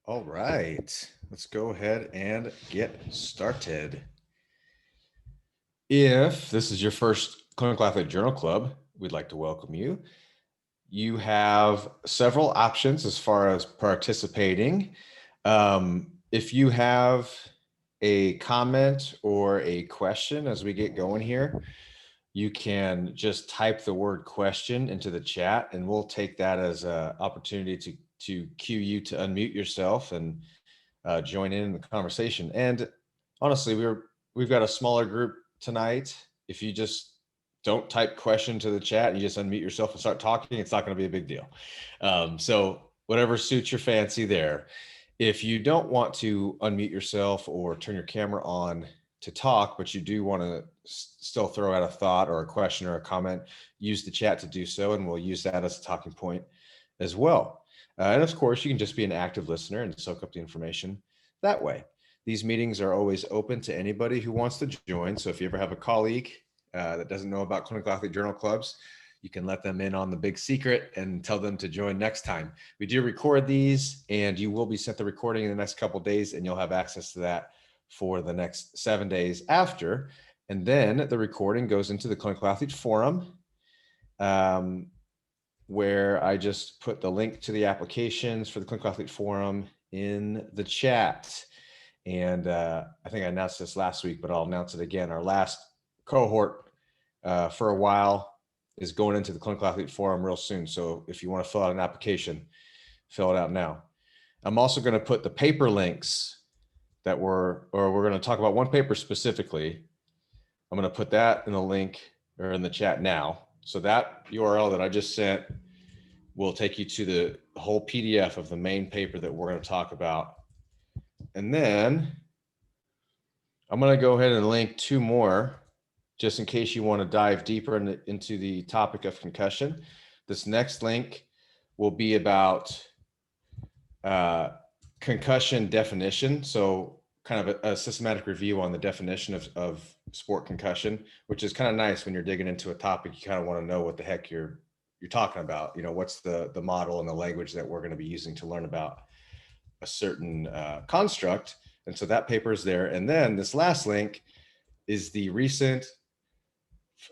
All right, let's go ahead and get started. If this is your first Clinical Athlete Journal Club, we'd like to welcome you. You have several options as far as participating. If you have a comment or a question as we get going here, you can just type the word question into the chat, and we'll take that as an opportunity to cue you to unmute yourself and join in the conversation. And honestly, we've got a smaller group tonight. If you just don't type question to the chat and you just unmute yourself and start talking, it's not going to be a big deal. So whatever suits your fancy there. If you don't want to unmute yourself or turn your camera on to talk, but you do want to still throw out a thought or a question or a comment, use the chat to do so, and we'll use that as a talking point as well. And of course, you can just be an active listener and soak up the information that way. These meetings are always open to anybody who wants to join. So if you ever have a colleague that doesn't know about Clinical Athlete Journal Clubs, you can let them in on the big secret and tell them to join next time. We do record these, and you will be sent the recording in the next couple of days, and you'll have access to that for the next 7 days after. And then the recording goes into the Clinical Athlete Forum, where I just put the link to the applications for the Clinical Athlete Forum in the chat. And I think I announced this last week, but I'll announce it again. Our last cohort for a while is going into the Clinical Athlete Forum real soon. So if you want to fill out an application, fill it out now. I'm also going to put the paper links that we're going to talk about one paper specifically. I'm going to put that in the link or in the chat now. So that URL that I just sent will take you to the whole PDF of the main paper that we're going to talk about. And then I'm going to go ahead and link two more, just in case you want to dive deeper into the topic of concussion. This next link will be about concussion definition. So kind of a systematic review on the definition of sport concussion, which is kind of nice when you're digging into a topic. You kind of want to know what the heck you're talking about. You know, what's the model and the language that we're going to be using to learn about a certain construct. And so that paper is there. And then this last link is the recent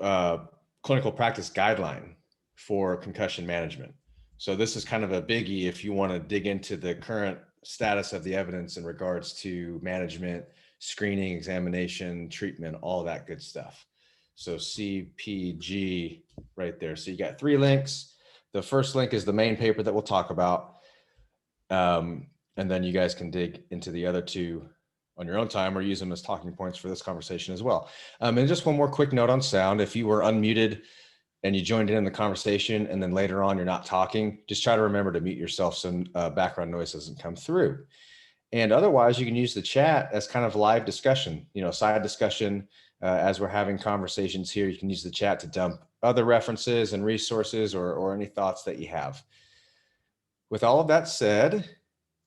clinical practice guideline for concussion management. So this is kind of a biggie if you want to dig into the current status of the evidence in regards to management, screening, examination, treatment, all that good stuff. So CPG right there. So you got 3 links. The first link is the main paper that we'll talk about. And then you guys can dig into the other 2 on your own time or use them as talking points for this conversation as well. And just one more quick note on sound. If you were unmuted and you joined in the conversation and then later on you're not talking, just try to remember to mute yourself so background noise doesn't come through. And otherwise, you can use the chat as kind of live discussion, side discussion. As we're having conversations here, you can use the chat to dump other references and resources or any thoughts that you have. With all of that said,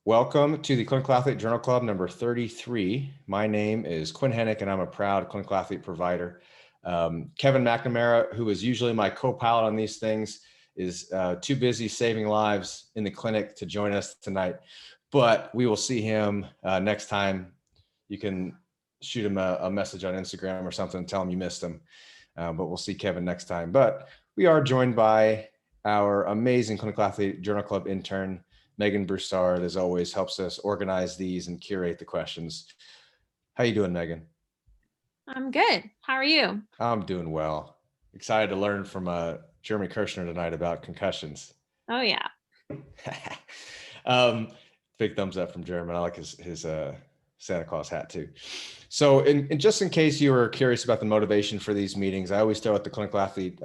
welcome to the Clinical Athlete Journal Club number 33. My name is Quinn Hennick, and I'm a proud clinical athlete provider. Kevin McNamara, who is usually my co-pilot on these things, is too busy saving lives in the clinic to join us tonight, but we will see him next time. You can shoot him a message on Instagram or something, tell him you missed him, but we'll see Kevin next time. But we are joined by our amazing Clinical Athlete Journal Club intern, Megan Broussard, as always, helps us organize these and curate the questions. How you doing, Megan? I'm good. How are you? I'm doing well. Excited to learn from Jeremy Kirshner tonight about concussions. Oh, yeah. Big thumbs up from Jeremy. I like his Santa Claus hat too. So just in case you were curious about the motivation for these meetings, I always throw out the clinical athlete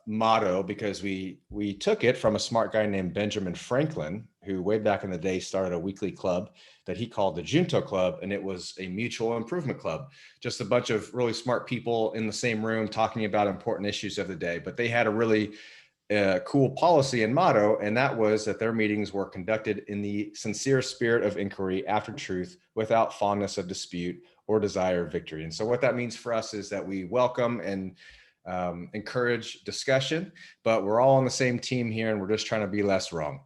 motto because we took it from a smart guy named Benjamin Franklin, who way back in the day started a weekly club that he called the Junto Club, and it was a mutual improvement club. Just a bunch of really smart people in the same room talking about important issues of the day, but they had a really cool policy and motto, and that was that their meetings were conducted in the sincere spirit of inquiry after truth, without fondness of dispute or desire of victory. And so what that means for us is that we welcome and encourage discussion, but we're all on the same team here, and we're just trying to be less wrong.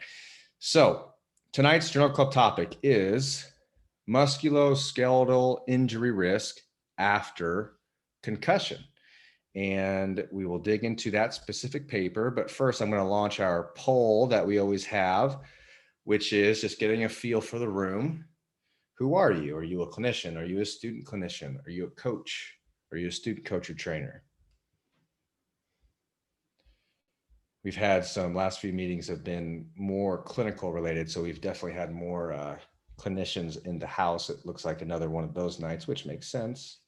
So Tonight's journal club topic is musculoskeletal injury risk after concussion. And we will dig into that specific paper. But first, I'm going to launch our poll that we always have, which is just getting a feel for the room. Who are you? Are you a clinician? Are you a student clinician? Are you a coach? Are you a student coach or trainer? We've had some last few meetings have been more clinical related. So we've definitely had more clinicians in the house. It looks like another one of those nights, which makes sense.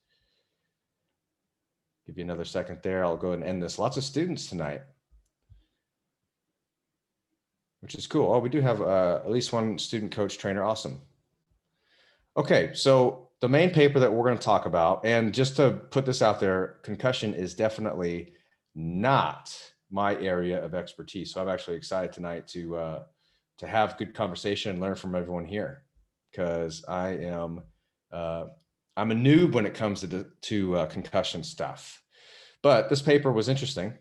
Give you another second there. I'll go ahead and end this. Lots of students tonight, which is cool. Oh, we do have at least one student coach trainer. Awesome. Okay, so the main paper that we're going to talk about, and just to put this out there, concussion is definitely not my area of expertise. So I'm actually excited tonight to have good conversation and learn from everyone here, because I'm a noob when it comes to concussion stuff. But this paper was interesting.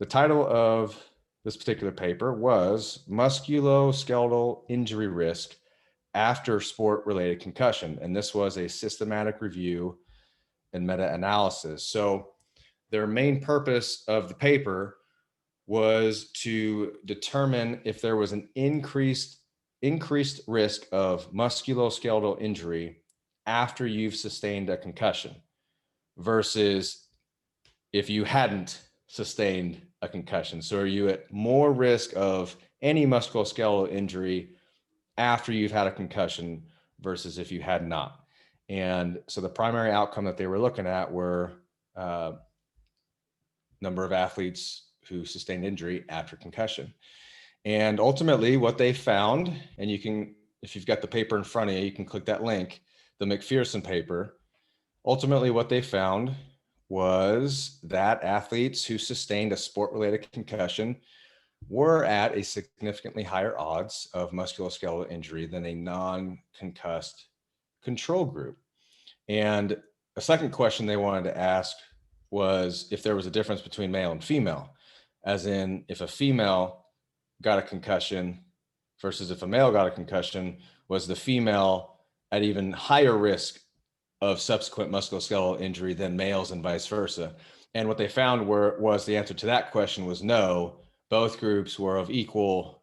The title of this particular paper was Musculoskeletal Injury Risk After Sport-Related Concussion. And this was a systematic review and meta-analysis. So their main purpose of the paper was to determine if there was an increased risk of musculoskeletal injury after you've sustained a concussion versus if you hadn't sustained a concussion. So are you at more risk of any musculoskeletal injury after you've had a concussion versus if you had not? And so the primary outcome that they were looking at were number of athletes who sustained injury after concussion. And ultimately what they found, and you can, if you've got the paper in front of you, you can click that link, the McPherson paper. Ultimately what they found was that athletes who sustained a sport-related concussion were at a significantly higher odds of musculoskeletal injury than a non-concussed control group. And a second question they wanted to ask was if there was a difference between male and female, as in if a female got a concussion versus if a male got a concussion, was the female at even higher risk of subsequent musculoskeletal injury than males and vice versa? And what they found was the answer to that question was no. Both groups were of equal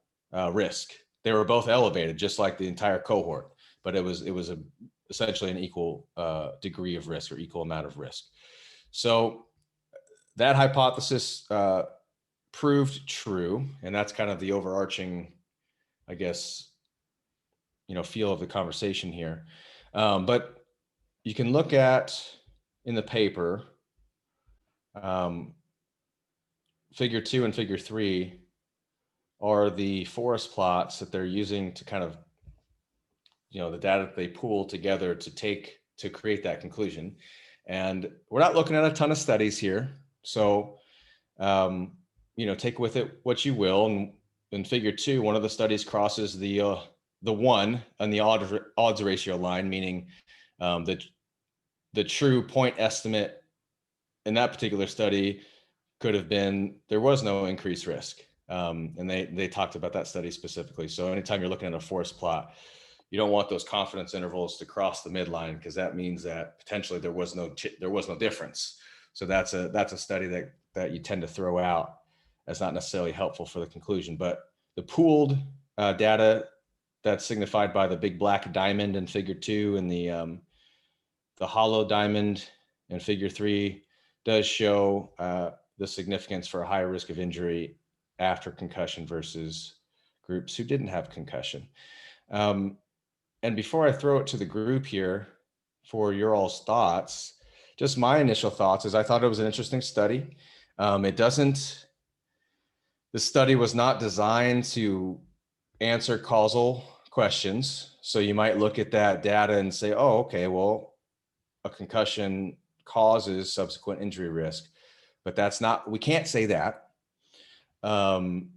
risk. They were both elevated, just like the entire cohort, but it was essentially an equal degree of risk or equal amount of risk. So that hypothesis proved true, and that's kind of the overarching, I guess, feel of the conversation here. But you can look at in the paper, figure 2 and figure 3 are the forest plots that they're using to kind of, the data that they pool together to create that conclusion. And we're not looking at a ton of studies here. So, take with it what you will. And in figure 2, one of the studies crosses the 1 on the odds ratio line, meaning the true point estimate in that particular study could have been there was no increased risk. And they talked about that study specifically. So anytime you're looking at a forest plot, you don't want those confidence intervals to cross the midline, because that means that potentially there was no difference. So that's a study that you tend to throw out as not necessarily helpful for the conclusion. But the pooled data that's signified by the big black diamond in figure 2 and the hollow diamond in figure 3 does show the significance for a higher risk of injury after concussion versus groups who didn't have concussion. And before I throw it to the group here for your all's thoughts, just my initial thoughts is I thought it was an interesting study. The study was not designed to answer causal questions. So you might look at that data and say, oh, okay, well, a concussion causes subsequent injury risk, but we can't say that. And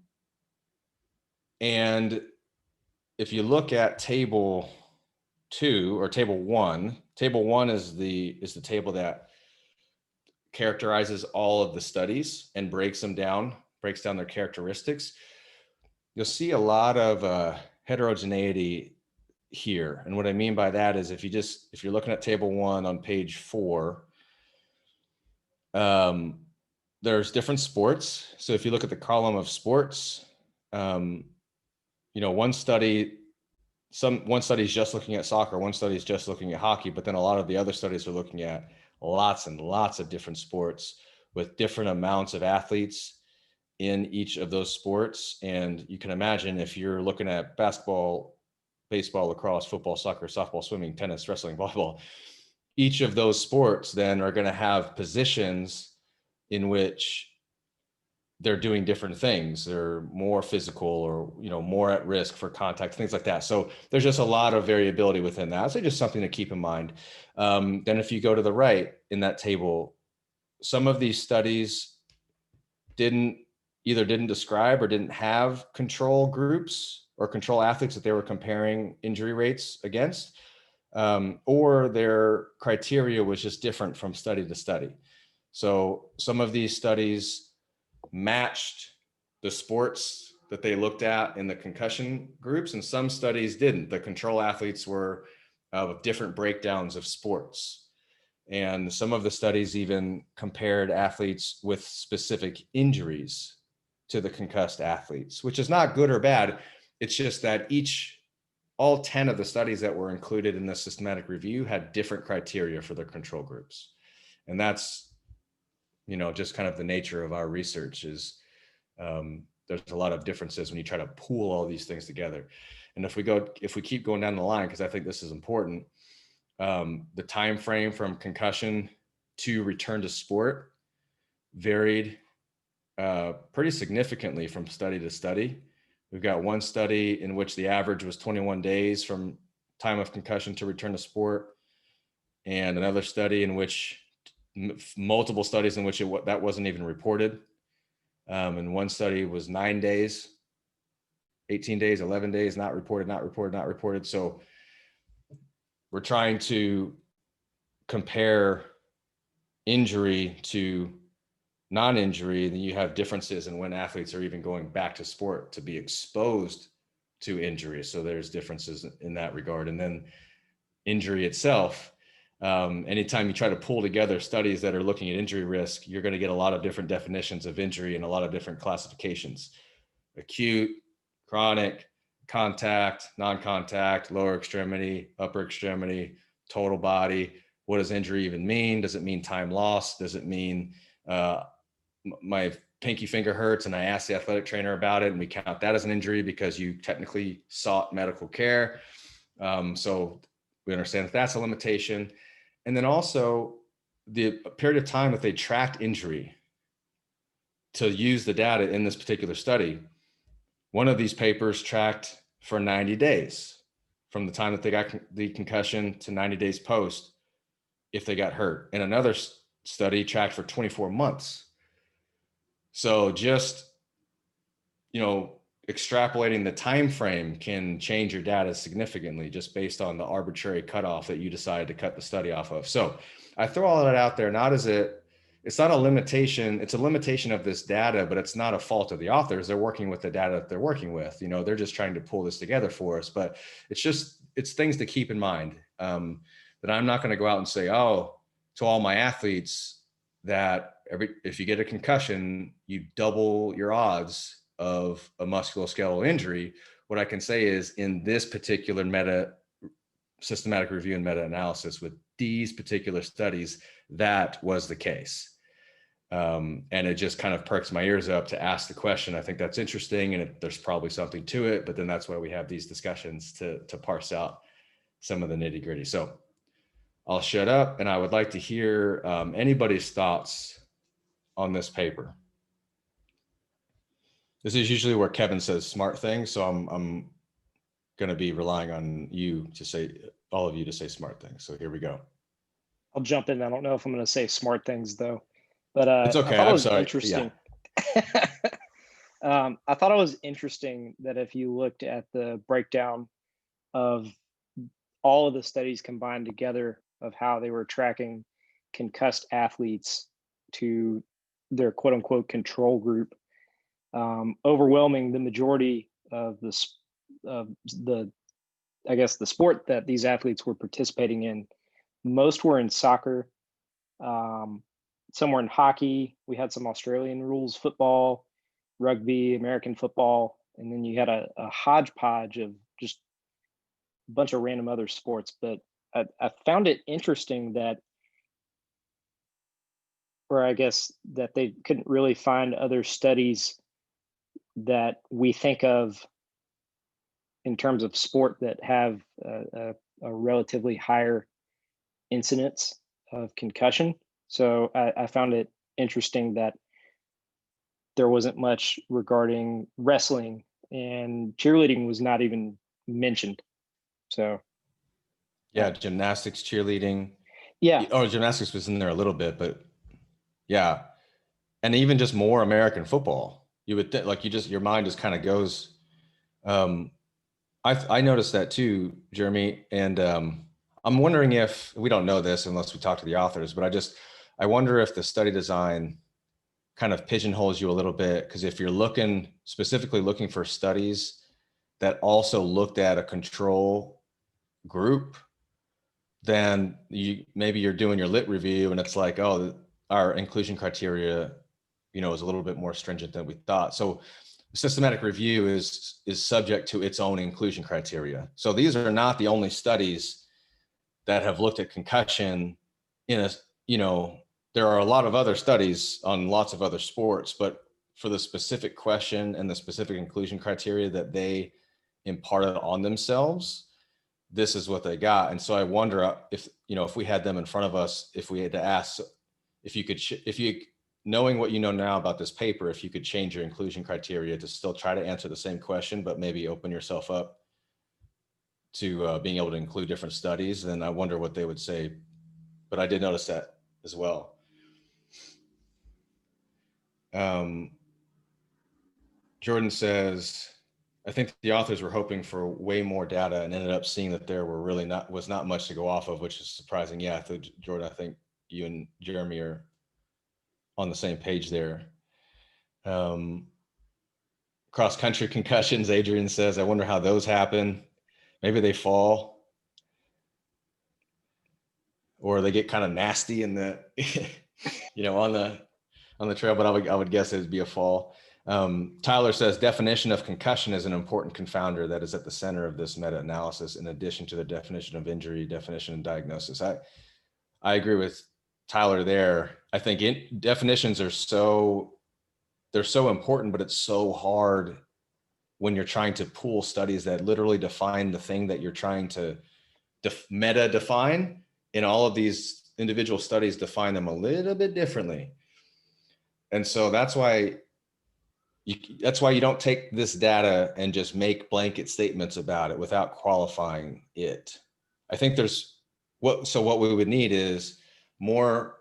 if you look at table 2 or table 1, table 1 is the table that characterizes all of the studies and breaks down their characteristics. You'll see a lot of heterogeneity here. And what I mean by that is if you're looking at table 1 on page 4, there's different sports. So if you look at the column of sports, one study is just looking at soccer, one study is just looking at hockey, but then a lot of the other studies are looking at lots and lots of different sports with different amounts of athletes in each of those sports. And you can imagine if you're looking at basketball, baseball, lacrosse, football, soccer, softball, swimming, tennis, wrestling, volleyball, each of those sports then are going to have positions in which they're doing different things. They're more physical or, more at risk for contact, things like that. So there's just a lot of variability within that. So just something to keep in mind. Then if you go to the right in that table, some of these studies didn't describe or didn't have control groups or control athletes that they were comparing injury rates against, or their criteria was just different from study to study. So some of these studies matched the sports that they looked at in the concussion groups, and some studies didn't. The control athletes were of different breakdowns of sports. And some of the studies even compared athletes with specific injuries to the concussed athletes, which is not good or bad. It's just that all 10 of the studies that were included in the systematic review had different criteria for their control groups. And that's, just kind of the nature of our research is there's a lot of differences when you try to pool all these things together. And if we keep going down the line, because I think this is important, the time frame from concussion to return to sport varied pretty significantly from study to study. We've got one study in which the average was 21 days from time of concussion to return to sport, and another study in which multiple studies in which that wasn't even reported. And one study was 9 days, 18 days, 11 days, not reported. So we're trying to compare injury to non-injury, then you have differences in when athletes are even going back to sport to be exposed to injury. So there's differences in that regard. And then injury itself, anytime you try to pull together studies that are looking at injury risk, you're going to get a lot of different definitions of injury and a lot of different classifications: acute, chronic, contact, non-contact, lower extremity, upper extremity, total body. What does injury even mean? Does it mean time lost? Does it mean my pinky finger hurts and I asked the athletic trainer about it and we count that as an injury because you technically sought medical care? So we understand that that's a limitation. And then also the period of time that they tracked injury to use the data in this particular study. One of these papers tracked for 90 days from the time that they got the concussion to 90 days post if they got hurt. And another study tracked for 24 months. So just, extrapolating the time frame can change your data significantly just based on the arbitrary cutoff that you decide to cut the study off of. So I throw all that out there, it's not a limitation. It's a limitation of this data, but it's not a fault of the authors. They're working with the data that they're working with. They're just trying to pull this together for us. But it's things to keep in mind, that I'm not going to go out and say, to all my athletes that if you get a concussion, you double your odds of a musculoskeletal injury. What I can say is in this particular systematic review and meta-analysis with these particular studies, that was the case. And it just kind of perks my ears up to ask the question. I think that's interesting, and there's probably something to it, but then that's why we have these discussions to parse out some of the nitty gritty. So I'll shut up, and I would like to hear anybody's thoughts on this paper. This is usually where Kevin says smart things, so I'm going to be relying on all of you to say smart things. So here we go. I'll jump in. I don't know if I'm going to say smart things though, but it's okay. I thought I'm it was sorry. Interesting. Yeah. I thought it was interesting that if you looked at the breakdown of all of the studies combined together of how they were tracking concussed athletes to their quote unquote control group, overwhelming the majority of I guess the sport that these athletes were participating in. Most were in soccer, some were in hockey. We had some Australian rules, football, rugby, American football, and then you had a hodgepodge of just a bunch of random other sports. But I found it interesting that, or I guess that they couldn't really find other studies that we think of in terms of sport that have a relatively higher incidence of concussion. So I found it interesting that there wasn't much regarding wrestling, and cheerleading was not even mentioned. So Yeah, gymnastics, cheerleading. yeah, Oh, gymnastics was in there a little bit, but yeah. And even just more American football. You would like your mind just kind of goes. I noticed that too, Jeremy. And I'm wondering if we don't know this unless we talk to the authors, but I wonder if the study design kind of pigeonholes you a little bit, because if you're specifically looking for studies that also looked at a control group, then maybe you're doing your lit review and it's like, oh, our inclusion criteria, is a little bit more stringent than we thought. So systematic review is subject to its own inclusion criteria. So these are not the only studies that have looked at concussion there are a lot of other studies on lots of other sports, but for the specific question and the specific inclusion criteria that they imparted on themselves, this is what they got. And so I wonder if we had them in front of us, if we had to ask, if you knowing what you know now about this paper, if you could change your inclusion criteria to still try to answer the same question, but maybe open yourself up to being able to include different studies, then I wonder what they would say. But I did notice that as well. Jordan says, I think the authors were hoping for way more data and ended up seeing that there was not much to go off of, which is surprising. Yeah, Jordan, I think you and Jeremy are on the same page there. Cross-country concussions, Adrian says, I wonder how those happen. Maybe they fall or they get kind of nasty in the, on the trail, but I would guess it would be a fall. Tyler says, definition of concussion is an important confounder that is at the center of this meta-analysis, in addition to the definition of injury, definition, and diagnosis. I agree with Tyler there. I think definitions are they're so important, but it's so hard when you're trying to pool studies that literally define the thing that you're trying to meta define. And all of these individual studies define them a little bit differently. And so that's why you don't take this data and just make blanket statements about it without qualifying it. I think what we would need is more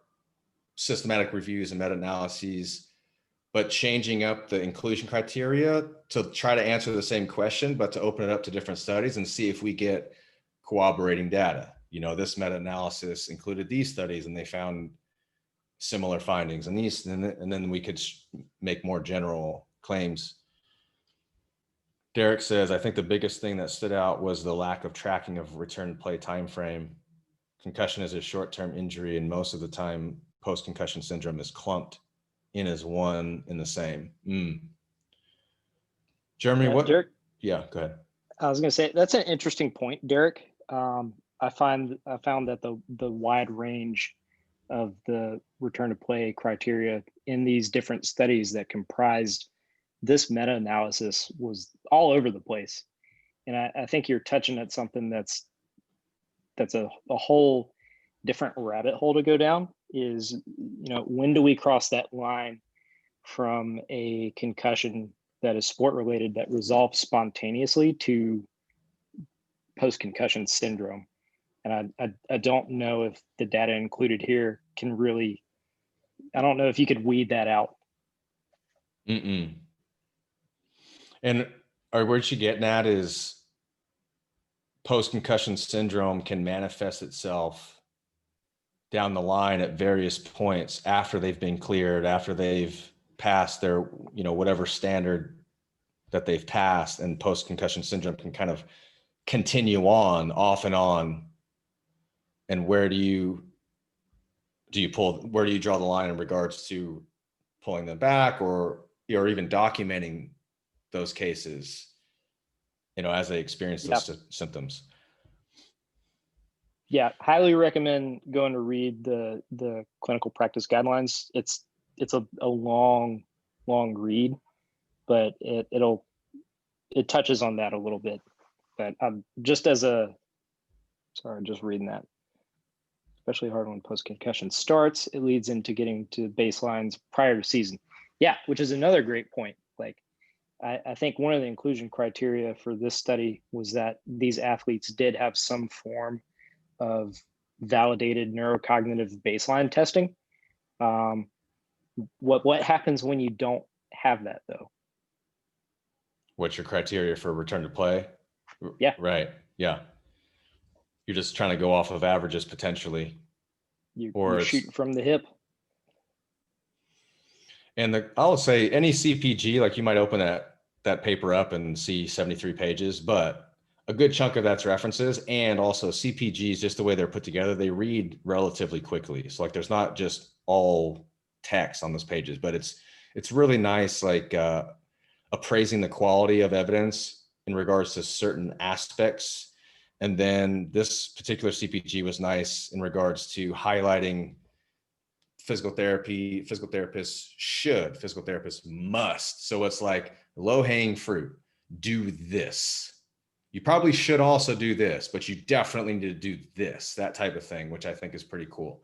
systematic reviews and meta-analyses, but changing up the inclusion criteria to try to answer the same question, but to open it up to different studies and see if we get corroborating data. This meta-analysis included these studies and they found similar findings, and then we could make more general claims. Derek says, I think the biggest thing that stood out was the lack of tracking of return play time frame. Concussion is a short-term injury, and most of the time post-concussion syndrome is clumped in as one and the same. Jeremy, yeah, what? Derek, Yeah, go ahead. I was going to say that's an interesting point, Derek. I found that the wide range of the return to play criteria in these different studies that comprised this meta-analysis was all over the place. And I think you're touching at something that's a whole different rabbit hole to go down, is, when do we cross that line from a concussion that is sport related that resolves spontaneously to post-concussion syndrome? And I don't know if the data included here can really, I don't know if you could weed that out. And what you're getting at is post-concussion syndrome can manifest itself down the line at various points after they've been cleared, after they've passed their, whatever standard that they've passed and post-concussion syndrome can kind of continue on, off and on? And where do you draw the line in regards to pulling them back, or even documenting those cases, as they experience those symptoms? Yeah, highly recommend going to read the clinical practice guidelines. It's a long read, but it touches on that a little bit. But just reading that, especially hard when post-concussion starts, it leads into getting to baselines prior to season. Yeah, which is another great point. Like, I think one of the inclusion criteria for this study was that these athletes did have some form of validated neurocognitive baseline testing. What happens when you don't have that, though? What's your criteria for return to play? Yeah. Right. Yeah. You're just trying to go off of averages potentially. You're shooting from the hip. And I'll say any CPG, like you might open that paper up and see 73 pages, but a good chunk of that's references, and also CPGs, just the way they're put together, they read relatively quickly. So like, there's not just all text on those pages, but it's really nice, like appraising the quality of evidence in regards to certain aspects. And then this particular CPG was nice in regards to highlighting physical therapy. Physical therapists must. So it's like low-hanging fruit. Do this. You probably should also do this, but you definitely need to do this, that type of thing, which I think is pretty cool.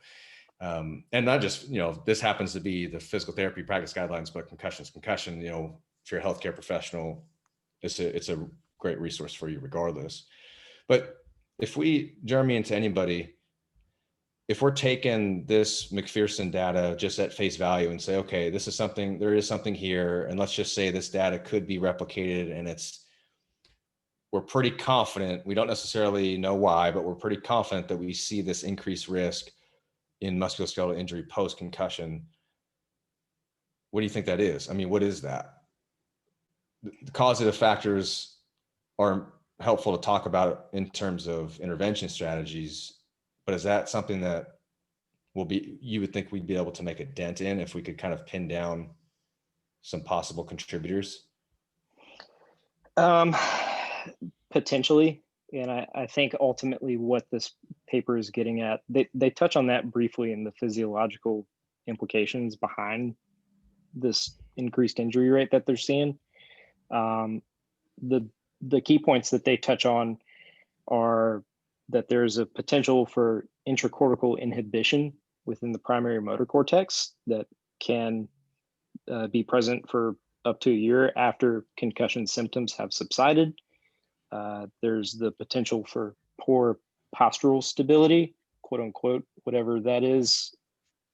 And not just, this happens to be the physical therapy practice guidelines, but concussion, if you're a healthcare professional, it's a great resource for you regardless. But if we, Jeremy, and to anybody, if we're taking this McPherson data just at face value and say, okay, there is something here, and let's just say this data could be replicated, and we're pretty confident, we don't necessarily know why, but we're pretty confident that we see this increased risk in musculoskeletal injury post-concussion. What do you think that is? I mean, what is that? The causative factors are helpful to talk about in terms of intervention strategies, but is that something that you would think we'd be able to make a dent in if we could kind of pin down some possible contributors? Potentially. And I think ultimately what this paper is getting at, they touch on that briefly in the physiological implications behind this increased injury rate that they're seeing. The key points that they touch on are that there's a potential for intracortical inhibition within the primary motor cortex that can be present for up to a year after concussion symptoms have subsided. There's the potential for poor postural stability, quote unquote, whatever that is.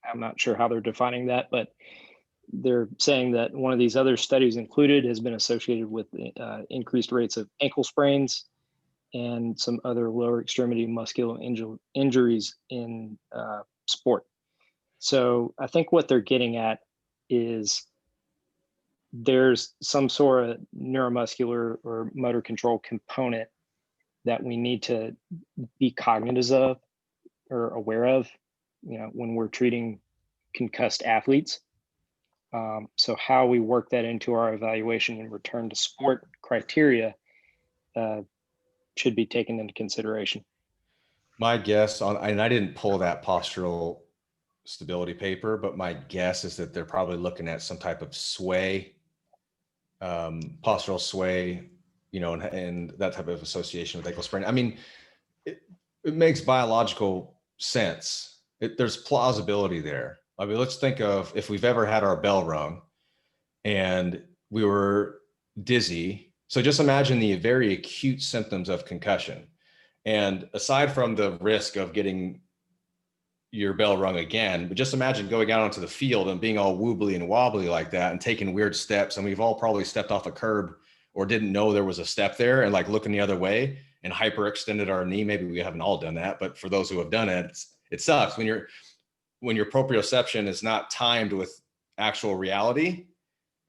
I'm not sure how they're defining that, but they're saying that one of these other studies included has been associated with increased rates of ankle sprains and some other lower extremity muscular injuries in sport. So I think what they're getting at is there's some sort of neuromuscular or motor control component that we need to be cognizant of or aware of, when we're treating concussed athletes. So how we work that into our evaluation and return to sport criteria should be taken into consideration. My guess and I didn't pull that postural stability paper, but my guess is that they're probably looking at some type of sway, postural sway, and that type of association with ankle sprain. I mean, it makes biological sense. There's plausibility there. I mean, let's think of if we've ever had our bell rung and we were dizzy. So just imagine the very acute symptoms of concussion. And aside from the risk of getting your bell rung again, but just imagine going out onto the field and being all wobbly and wobbly like that and taking weird steps. And we've all probably stepped off a curb or didn't know there was a step there and like looking the other way and hyperextended our knee. Maybe we haven't all done that, but for those who have done it, it sucks when your proprioception is not timed with actual reality.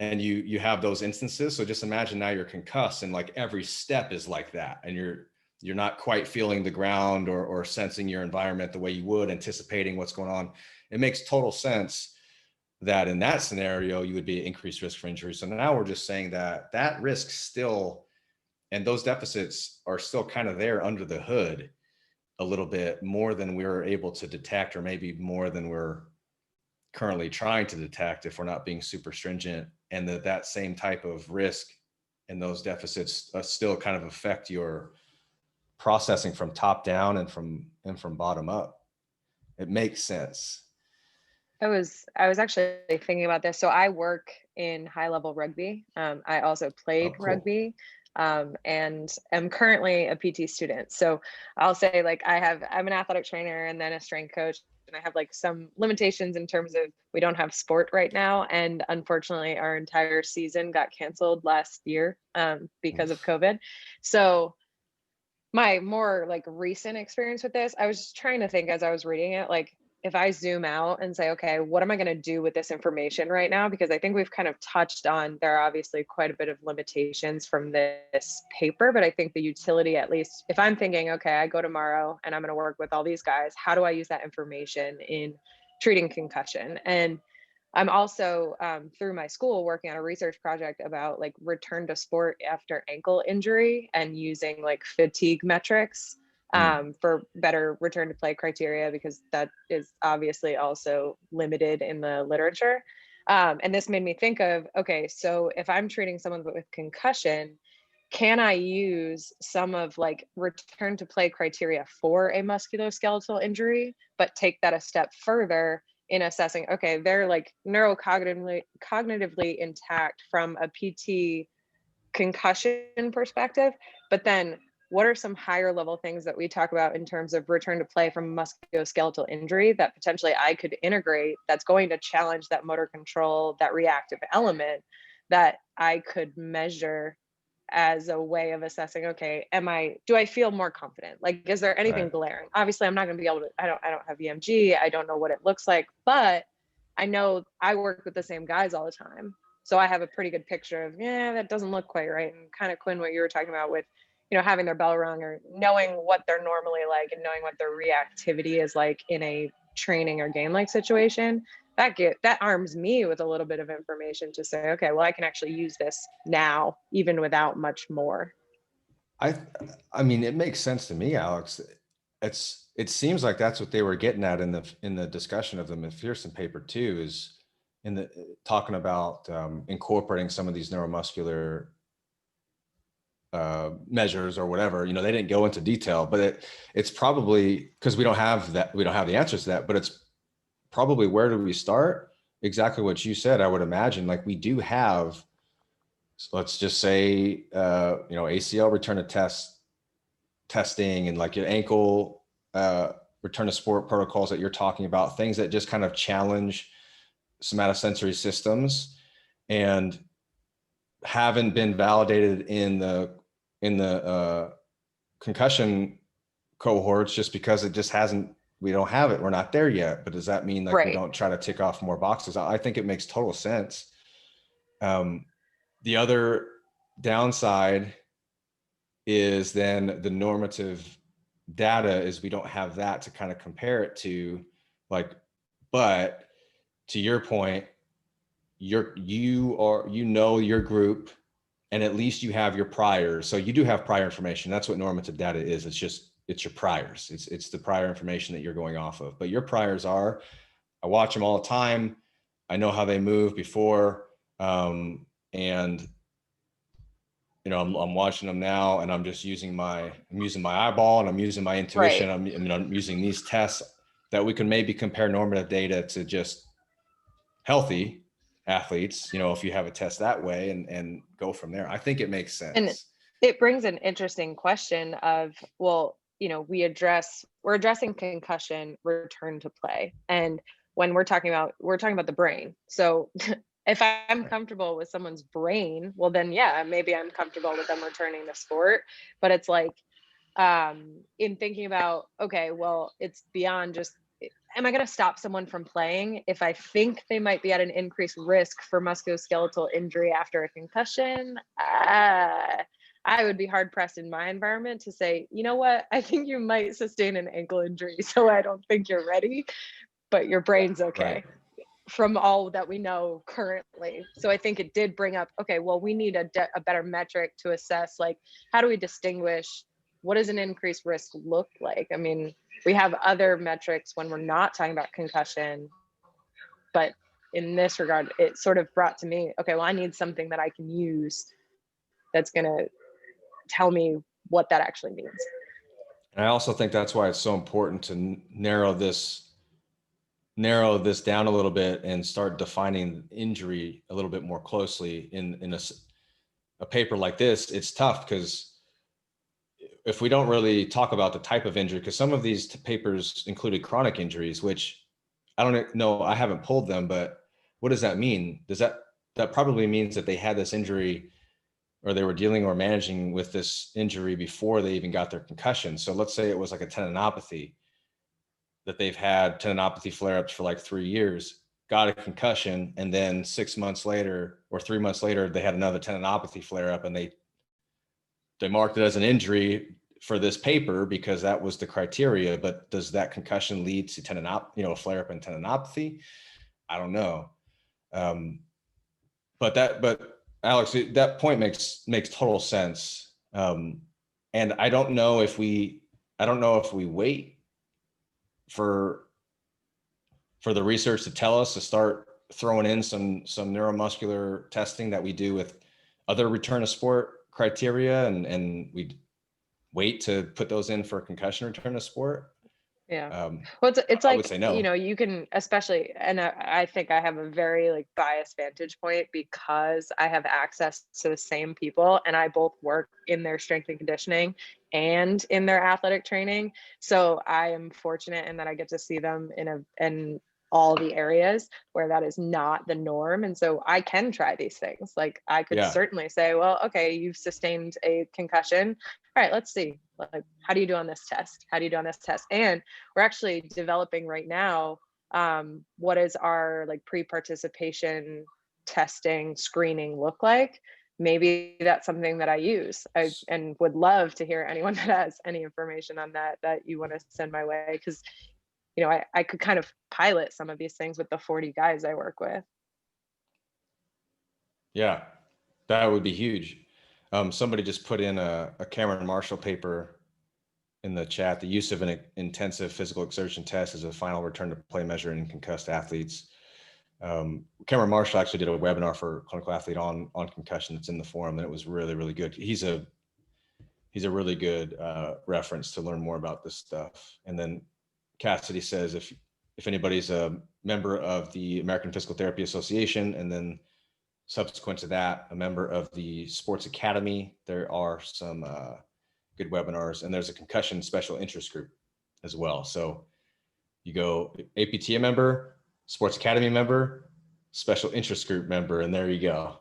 and you have those instances. So just imagine now you're concussed and like every step is like that, and you're not quite feeling the ground or sensing your environment the way you would, anticipating what's going on. It makes total sense that in that scenario you would be at increased risk for injury. So now we're just saying that that risk still, and those deficits are still kind of there under the hood a little bit more than we're able to detect, or maybe more than we're currently trying to detect if we're not being super stringent, and that same type of risk and those deficits still kind of affect your processing from top down and from bottom up. It makes sense. I was actually thinking about this. So I work in high level rugby. I also played Oh, cool. rugby, and am currently a PT student. So I'll say like I'm an athletic trainer and then a strength coach, and I have like some limitations in terms of we don't have sport right now, and unfortunately our entire season got canceled last year because of COVID. So my more like recent experience with this, I was just trying to think as I was reading it, like if I zoom out and say, okay, what am I going to do with this information right now? Because I think we've kind of touched on, there are obviously quite a bit of limitations from this paper, but I think the utility, at least if I'm thinking, okay, I go tomorrow and I'm going to work with all these guys, how do I use that information in treating concussion? And I'm also through my school working on a research project about like return to sport after ankle injury and using like fatigue metrics for better return to play criteria, because that is obviously also limited in the literature. And this made me think of, okay, so if I'm treating someone with concussion, can I use some of like return to play criteria for a musculoskeletal injury, but take that a step further in assessing, okay, they're like cognitively intact from a PT concussion perspective, but then what are some higher level things that we talk about in terms of return to play from musculoskeletal injury that potentially I could integrate that's going to challenge that motor control, that reactive element that I could measure as a way of assessing, okay, do I feel more confident? Like, is there anything glaring? Obviously I'm not going to be able to, I don't have EMG. I don't know what it looks like, but I know I work with the same guys all the time. So I have a pretty good picture of, yeah, that doesn't look quite right. And kind of Quinn, what you were talking about with, having their bell rung or knowing what they're normally like and knowing what their reactivity is like in a training or game like situation, that arms me with a little bit of information to say, okay, well, I can actually use this now, even without much more. I mean, it makes sense to me, Alex. It seems like that's what they were getting at in the discussion of the McPherson paper too, is in the talking about incorporating some of these neuromuscular measures or whatever. They didn't go into detail, but it's probably because we don't have the answers to that, but it's probably, where do we start? Exactly what you said. I would imagine like we do have, let's just say, ACL return to testing and like your ankle return to sport protocols that you're talking about, things that just kind of challenge somatosensory systems and haven't been validated in the concussion cohorts, just because it just hasn't, we don't have it. We're not there yet. But does that mean like we don't try to tick off more boxes? I think it makes total sense. The other downside is then the normative data is we don't have that to kind of compare it to, like, but to your point, your group, and at least you have your priors. So you do have prior information. That's what normative data is. It's your priors. It's the prior information that you're going off of. But your priors are, I watch them all the time. I know how they move before. And I'm watching them now, and I'm just using my eyeball, and I'm using my intuition. I'm using these tests that we can maybe compare normative data to just healthy athletes, if you have a test that way, and go from there. I think it makes sense. And it brings an interesting question of, well, we're addressing concussion, return to play. And when we're talking about the brain. So if I'm comfortable with someone's brain, well then, yeah, maybe I'm comfortable with them returning to sport. But it's like, in thinking about, okay, well, it's beyond just am I going to stop someone from playing if I think they might be at an increased risk for musculoskeletal injury after a concussion? I would be hard pressed in my environment to say, you know what, I think you might sustain an ankle injury, so I don't think you're ready, but your brain's okay. Right. From all that we know currently. So I think it did bring up, okay, well, we need a better metric to assess, like, how do we distinguish what does an increased risk look like? I mean, we have other metrics when we're not talking about concussion, but in this regard, it sort of brought to me, okay, well, I need something that I can use that's going to tell me what that actually means. And I also think that's why it's so important to narrow this down a little bit and start defining injury a little bit more closely in a paper like this. It's tough because if we don't really talk about the type of injury, because some of these papers included chronic injuries, which I don't know, I haven't pulled them, but what does that mean? That probably means that they had this injury, or they were dealing or managing with this injury before they even got their concussion. So let's say it was like a tendinopathy, that they've had tendinopathy flare-ups for like 3 years, got a concussion, and then 6 months later or 3 months later, they had another tendinopathy flare-up, and they marked it as an injury for this paper because that was the criteria. But does that concussion lead to a flare-up in tendinopathy? I don't know. But Alex, that point makes total sense. And I don't know if we wait for the research to tell us to start throwing in some neuromuscular testing that we do with other return to sport criteria, and we wait to put those in for concussion return to sport. Yeah. Well, it's like, I would say no. you know, you can, especially, and I think I have a very like biased vantage point because I have access to the same people, and I both work in their strength and conditioning and in their athletic training. So I am fortunate in that I get to see them in all the areas where that is not the norm. And so I can try these things. Like, I could certainly say, well, okay, you've sustained a concussion. All right, let's see. Like, how do you do on this test? How do you do on this test? And we're actually developing right now, what is our like pre-participation testing screening look like? Maybe that's something that I use. And would love to hear anyone that has any information on that you want to send my way, because you know, I could kind of pilot some of these things with the 40 guys I work with. Yeah, that would be huge. Somebody just put in a Cameron Marshall paper in the chat. The use of an intensive physical exertion test as a final return to play measure in concussed athletes. Cameron Marshall actually did a webinar for Clinical Athlete on concussion. It's in the forum, and it was really, really good. He's a really good reference to learn more about this stuff. And then Cassidy says, if anybody's a member of the American Physical Therapy Association, and then subsequent to that, a member of the Sports Academy, there are some good webinars, and there's a concussion special interest group as well. So you go APTA member, Sports Academy member, special interest group member, and there you go.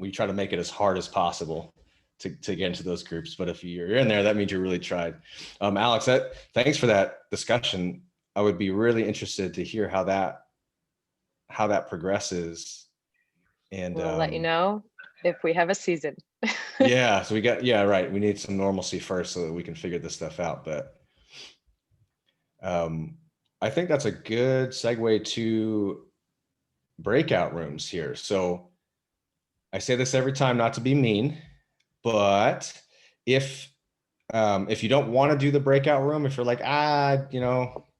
We try to make it as hard as possible to get into those groups, but if you're in there, that means you really tried. Alex, thanks for that discussion. I would be really interested to hear how that progresses, and we'll let you know if we have a season. Yeah, so right. We need some normalcy first so that we can figure this stuff out. But I think that's a good segue to breakout rooms here. So I say this every time, not to be mean, but if you don't want to do the breakout room, if you're like,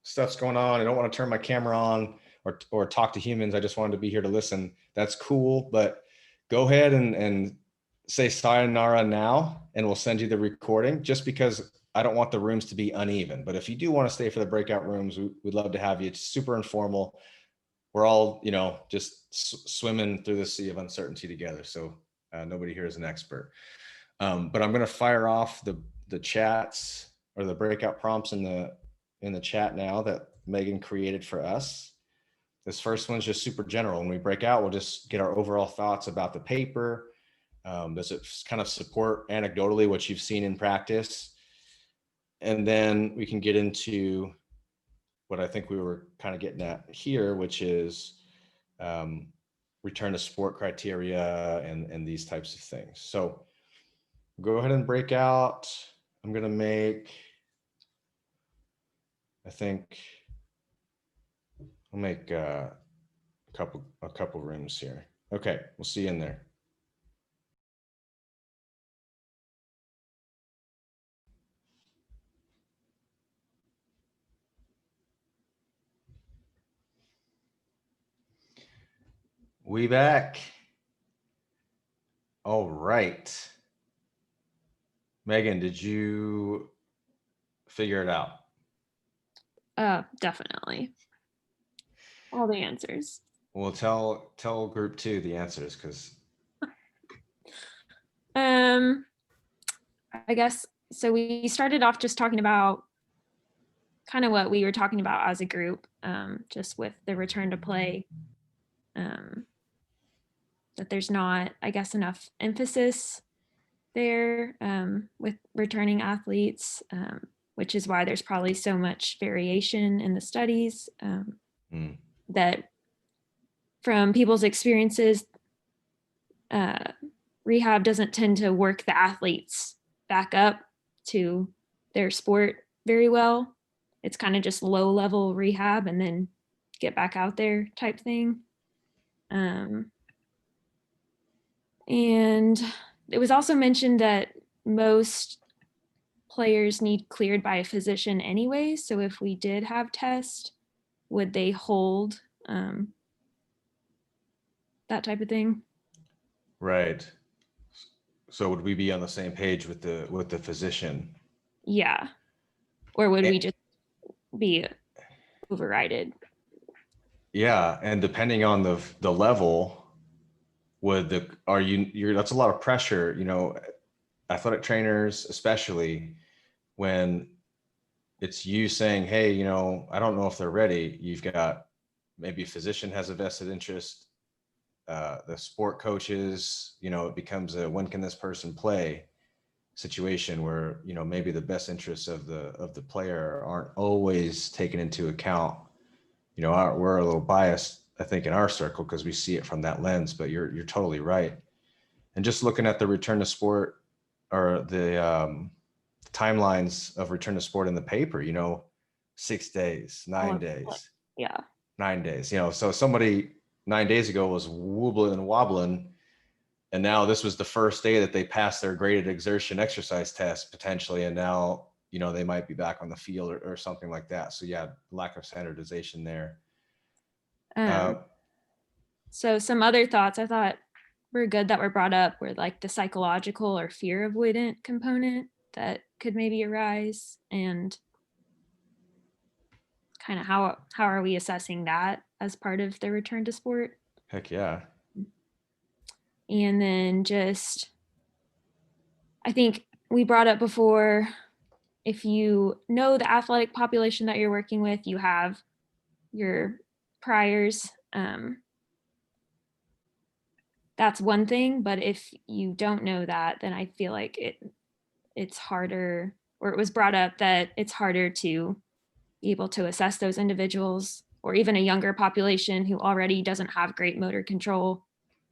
stuff's going on, I don't want to turn my camera on or talk to humans, I just wanted to be here to listen, that's cool. But go ahead and say sayonara now, and we'll send you the recording, just because I don't want the rooms to be uneven. But if you do want to stay for the breakout rooms, we'd love to have you. It's super informal. We're all, just swimming through the sea of uncertainty together. So nobody here is an expert. But I'm going to fire off the chats, or the breakout prompts in the chat now that Megan created for us. This first one's just super general. When we break out, we'll just get our overall thoughts about the paper. Does it kind of support anecdotally what you've seen in practice? And then we can get into what I think we were kind of getting at here, which is return to sport criteria and these types of things. So go ahead and break out. I'm going to make, I think I'll make a couple rooms here. Okay, we'll see you in there. We back. All right. Megan, did you figure it out? Definitely. All the answers. Well, tell group 2 the answers, because I guess so. We started off just talking about kind of what we were talking about as a group, just with the return to play, that there's not, I guess, enough emphasis there with returning athletes, which is why there's probably so much variation in the studies, that from people's experiences, rehab doesn't tend to work the athletes back up to their sport very well. It's kind of just low level rehab and then get back out there type thing. And it was also mentioned that most players need cleared by a physician anyway. So if we did have tests, would they hold that type of thing? right. So would we be on the same page with the physician? Yeah. Or would we just be overrided? Yeah, and depending on the level, that's a lot of pressure, athletic trainers, especially when it's you saying, hey, I don't know if they're ready. You've got maybe a physician has a vested interest, the sport coaches, it becomes a when can this person play situation where, maybe the best interests of the player aren't always taken into account. We're a little biased, I think, in our circle because we see it from that lens, but you're totally right. And just looking at the return to sport or the timelines of return to sport in the paper, 6 days, 9 days. Yeah. 9 days, so somebody 9 days ago was wobbling and wobbling, and now this was the first day that they passed their graded exertion exercise test potentially, and now they might be back on the field or something like that. So yeah, lack of standardization there. So some other thoughts I thought were good that were brought up were like the psychological or fear avoidant component that could maybe arise, and kind of how are we assessing that as part of the return to sport? Heck yeah. And then just, I think we brought up before, if you know the athletic population that you're working with, you have your priors, that's one thing. But if you don't know that, then I feel like it's harder, or it was brought up that it's harder to be able to assess those individuals, or even a younger population who already doesn't have great motor control.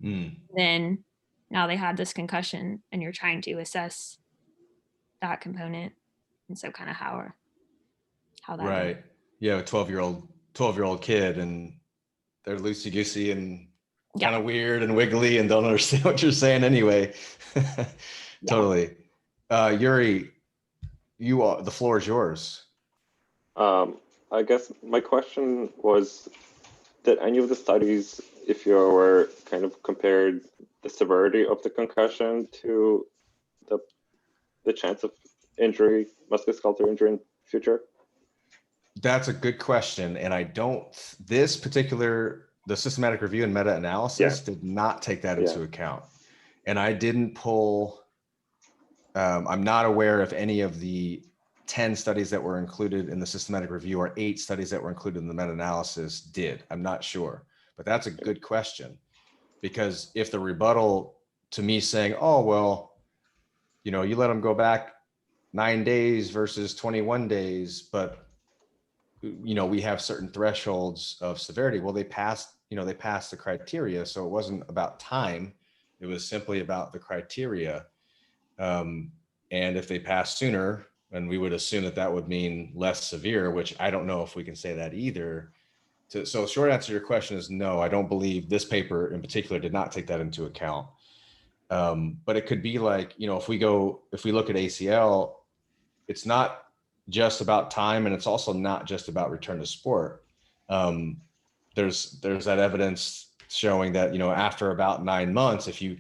Then now they had this concussion and you're trying to assess that component. And so kind of how that right goes. Yeah, a 12-year-old kid, and they're loosey goosey and kind of weird and wiggly and don't understand what you're saying anyway. Totally. Yuri, the floor is yours. I guess my question was, did any of the studies, if you were kind of compared the severity of the concussion to the chance of injury, musculoskeletal injury in the future? That's a good question. And the systematic review and meta-analysis did not take that into account. And I didn't pull, I'm not aware if any of the 10 studies that were included in the systematic review or 8 studies that were included in the meta-analysis did. I'm not sure, but that's a good question, because if the rebuttal to me saying, oh, well, you let them go back 9 days versus 21 days, but we have certain thresholds of severity. Well, they passed the criteria. So it wasn't about time. It was simply about the criteria. And if they passed sooner, and we would assume that that would mean less severe, which I don't know if we can say that either. So short answer to your question is no, I don't believe this paper in particular did not take that into account. But it could be like, if we look at ACL, it's not just about time, and it's also not just about return to sport. There's that evidence showing that, after about 9 months, if you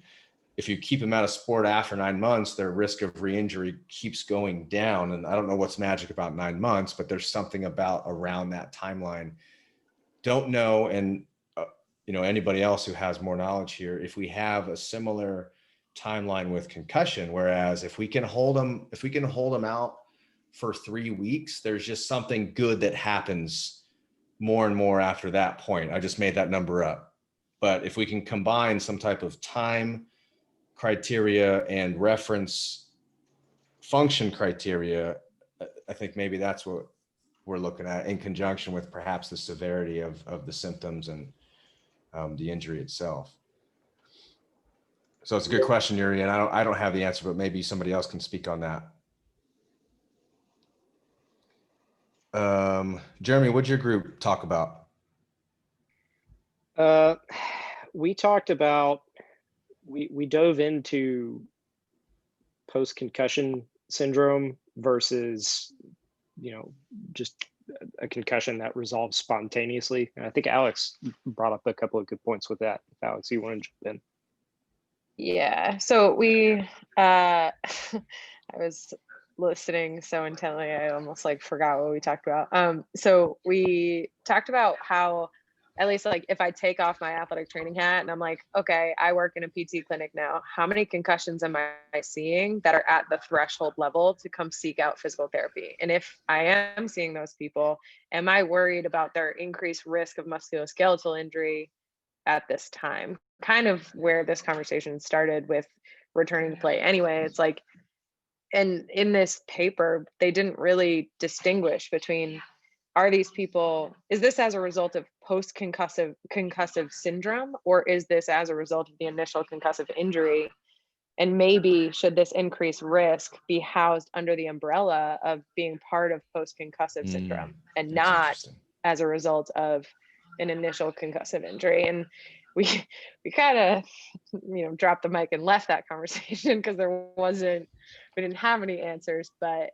keep them out of sport after 9 months, their risk of re-injury keeps going down. And I don't know what's magic about 9 months, but there's something about around that timeline. Don't know. And, anybody else who has more knowledge here, if we have a similar timeline with concussion, whereas if we can hold them out for 3 weeks, there's just something good that happens more and more after that point. I just made that number up. But if we can combine some type of time criteria and reference function criteria, I think maybe that's what we're looking at in conjunction with perhaps the severity of the symptoms and the injury itself. So it's a good question, Yuri, and I don't have the answer, but maybe somebody else can speak on that. Jeremy, what'd your group talk about? We talked about, we dove into post-concussion syndrome versus, just a concussion that resolves spontaneously. And I think Alex brought up a couple of good points with that. Alex, you want to jump in? Yeah, so we, I was listening so intently, I almost forgot what we talked about. So we talked about how, at least if I take off my athletic training hat and I'm like, okay, I work in a PT clinic now, how many concussions am I seeing that are at the threshold level to come seek out physical therapy? And if I am seeing those people, am I worried about their increased risk of musculoskeletal injury at this time? Kind of where this conversation started with returning to play anyway. It's and in this paper, they didn't really distinguish between, are these people, is this as a result of concussive syndrome, or is this as a result of the initial concussive injury? And maybe should this increased risk be housed under the umbrella of being part of post-concussive syndrome and not as a result of an initial concussive injury? And we kind of dropped the mic and left that conversation because we didn't have any answers. But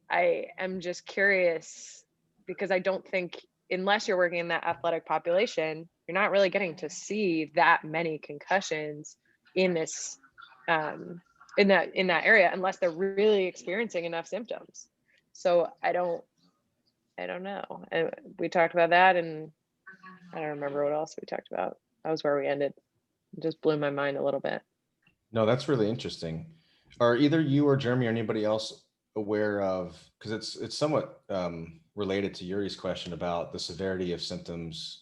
I am just curious, because I don't think, unless you're working in that athletic population, you're not really getting to see that many concussions in this in that area, unless they're really experiencing enough symptoms. So I don't know. And we talked about that, and I don't remember what else we talked about. That was where we ended. It just blew my mind a little bit. No, that's really interesting. Are either you or Jeremy or anybody else aware of, because it's somewhat related to Yuri's question about the severity of symptoms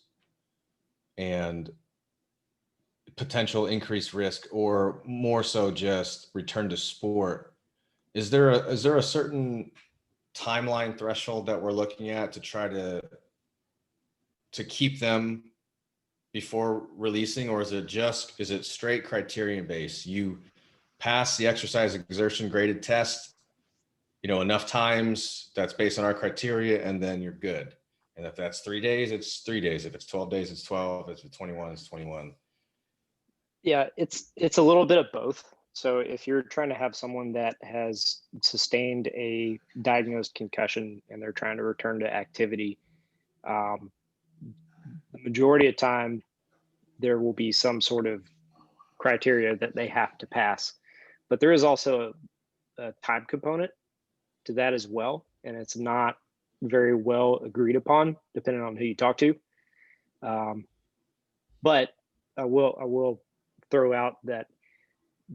and potential increased risk, or more so just return to sport. Is there a certain timeline threshold that we're looking at to try to keep them before releasing, or is it straight criterion based? You pass the exercise exertion graded test, enough times, that's based on our criteria, and then you're good. And if that's 3 days, it's 3 days. If it's 12 days, it's 12. If it's 21, it's 21. Yeah, it's a little bit of both. So if you're trying to have someone that has sustained a diagnosed concussion and they're trying to return to activity, the majority of time there will be some sort of criteria that they have to pass. But there is also a time component to that as well, and it's not very well agreed upon depending on who you talk to. But I will throw out that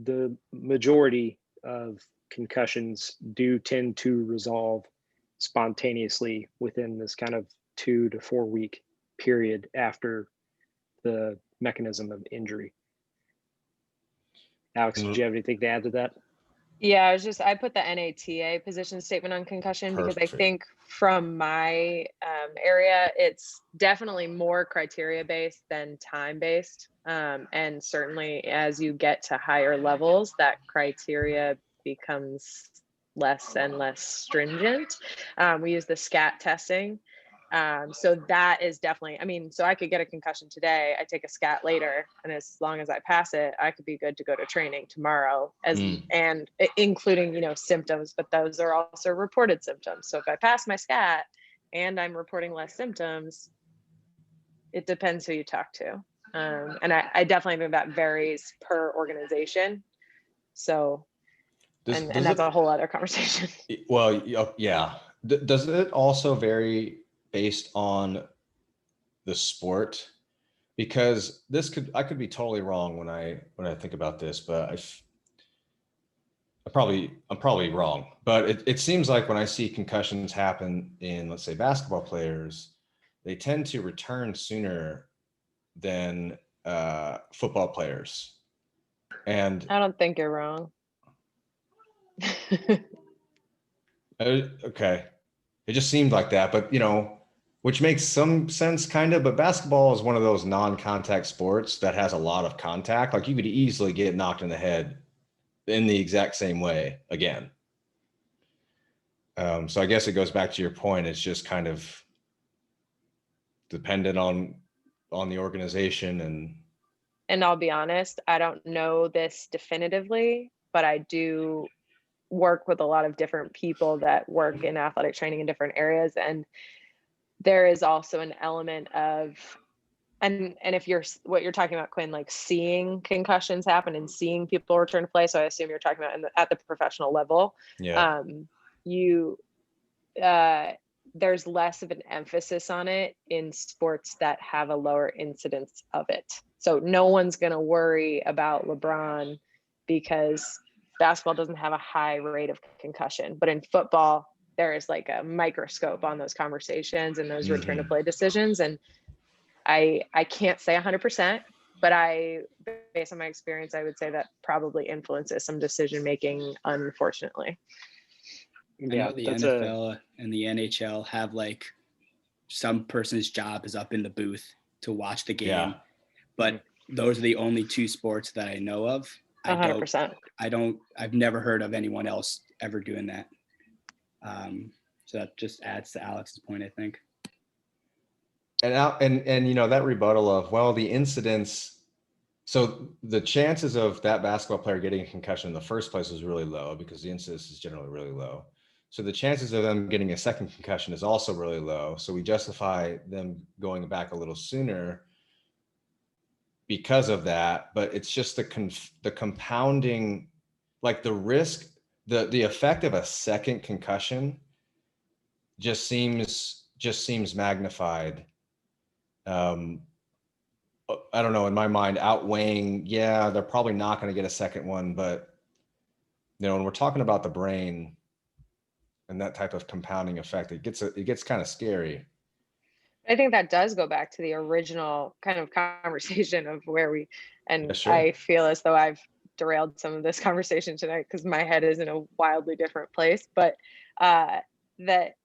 the majority of concussions do tend to resolve spontaneously within this kind of 2 to 4 week period after the mechanism of injury. Alex, did you have anything to add to that? Yeah, I put the NATA position statement on concussion because I Perfect. think from my area, it's definitely more criteria based than time based. And certainly as you get to higher levels, that criteria becomes less and less stringent. We use the SCAT testing. So that is definitely, I mean, so I could get a concussion today, I take a SCAT later, and as long as I pass it, I could be good to go to training tomorrow, and including, you know, symptoms, but those are also reported symptoms. So if I pass my SCAT and I'm reporting less symptoms, it depends who you talk to. And I definitely think that varies per organization. So, and that's a whole other conversation. Well, yeah. Does it also vary based on the sport? Because I could be totally wrong when I think about this, but I'm probably wrong. But it seems like when I see concussions happen in, let's say, basketball players, they tend to return sooner than football players. And I don't think you're wrong. okay, it just seemed like that, but you know, which makes some sense kind of, but basketball is one of those non-contact sports that has a lot of contact. Like you could easily get knocked in the head in the exact same way again. So I guess it goes back to your point. It's just kind of dependent on the organization. And I'll be honest, I don't know this definitively, but I do work with a lot of different people that work in athletic training in different areas. And there is also an element of, and if you're, what you're talking about, Quinn, like seeing concussions happen and seeing people return to play. So I assume you're talking about at the professional level. Yeah. There's less of an emphasis on it in sports that have a lower incidence of it. So no one's going to worry about LeBron because basketball doesn't have a high rate of concussion. But in football, there is like a microscope on those conversations and those return to play decisions. And I can't say 100%, but based on my experience, I would say that probably influences some decision making, unfortunately. I know the NFL and the NHL have like some person's job is up in the booth to watch the game, but those are the only two sports that I know of. 100%. I've never heard of anyone else ever doing that. So that just adds to Alex's point, I think. And you know, that rebuttal of, well, the incidence, so the chances of that basketball player getting a concussion in the first place is really low because the incidence is generally really low. So the chances of them getting a second concussion is also really low. So we justify them going back a little sooner because of that. But it's just the compounding, like the risk, the effect of a second concussion just seems magnified. I don't know, in my mind, outweighing, yeah, they're probably not going to get a second one, but you know, when we're talking about the brain and that type of compounding effect, it gets kind of scary. I think that does go back to the original kind of conversation of where we, and Yeah, sure. I feel as though I've derailed some of this conversation tonight because my head is in a wildly different place, but that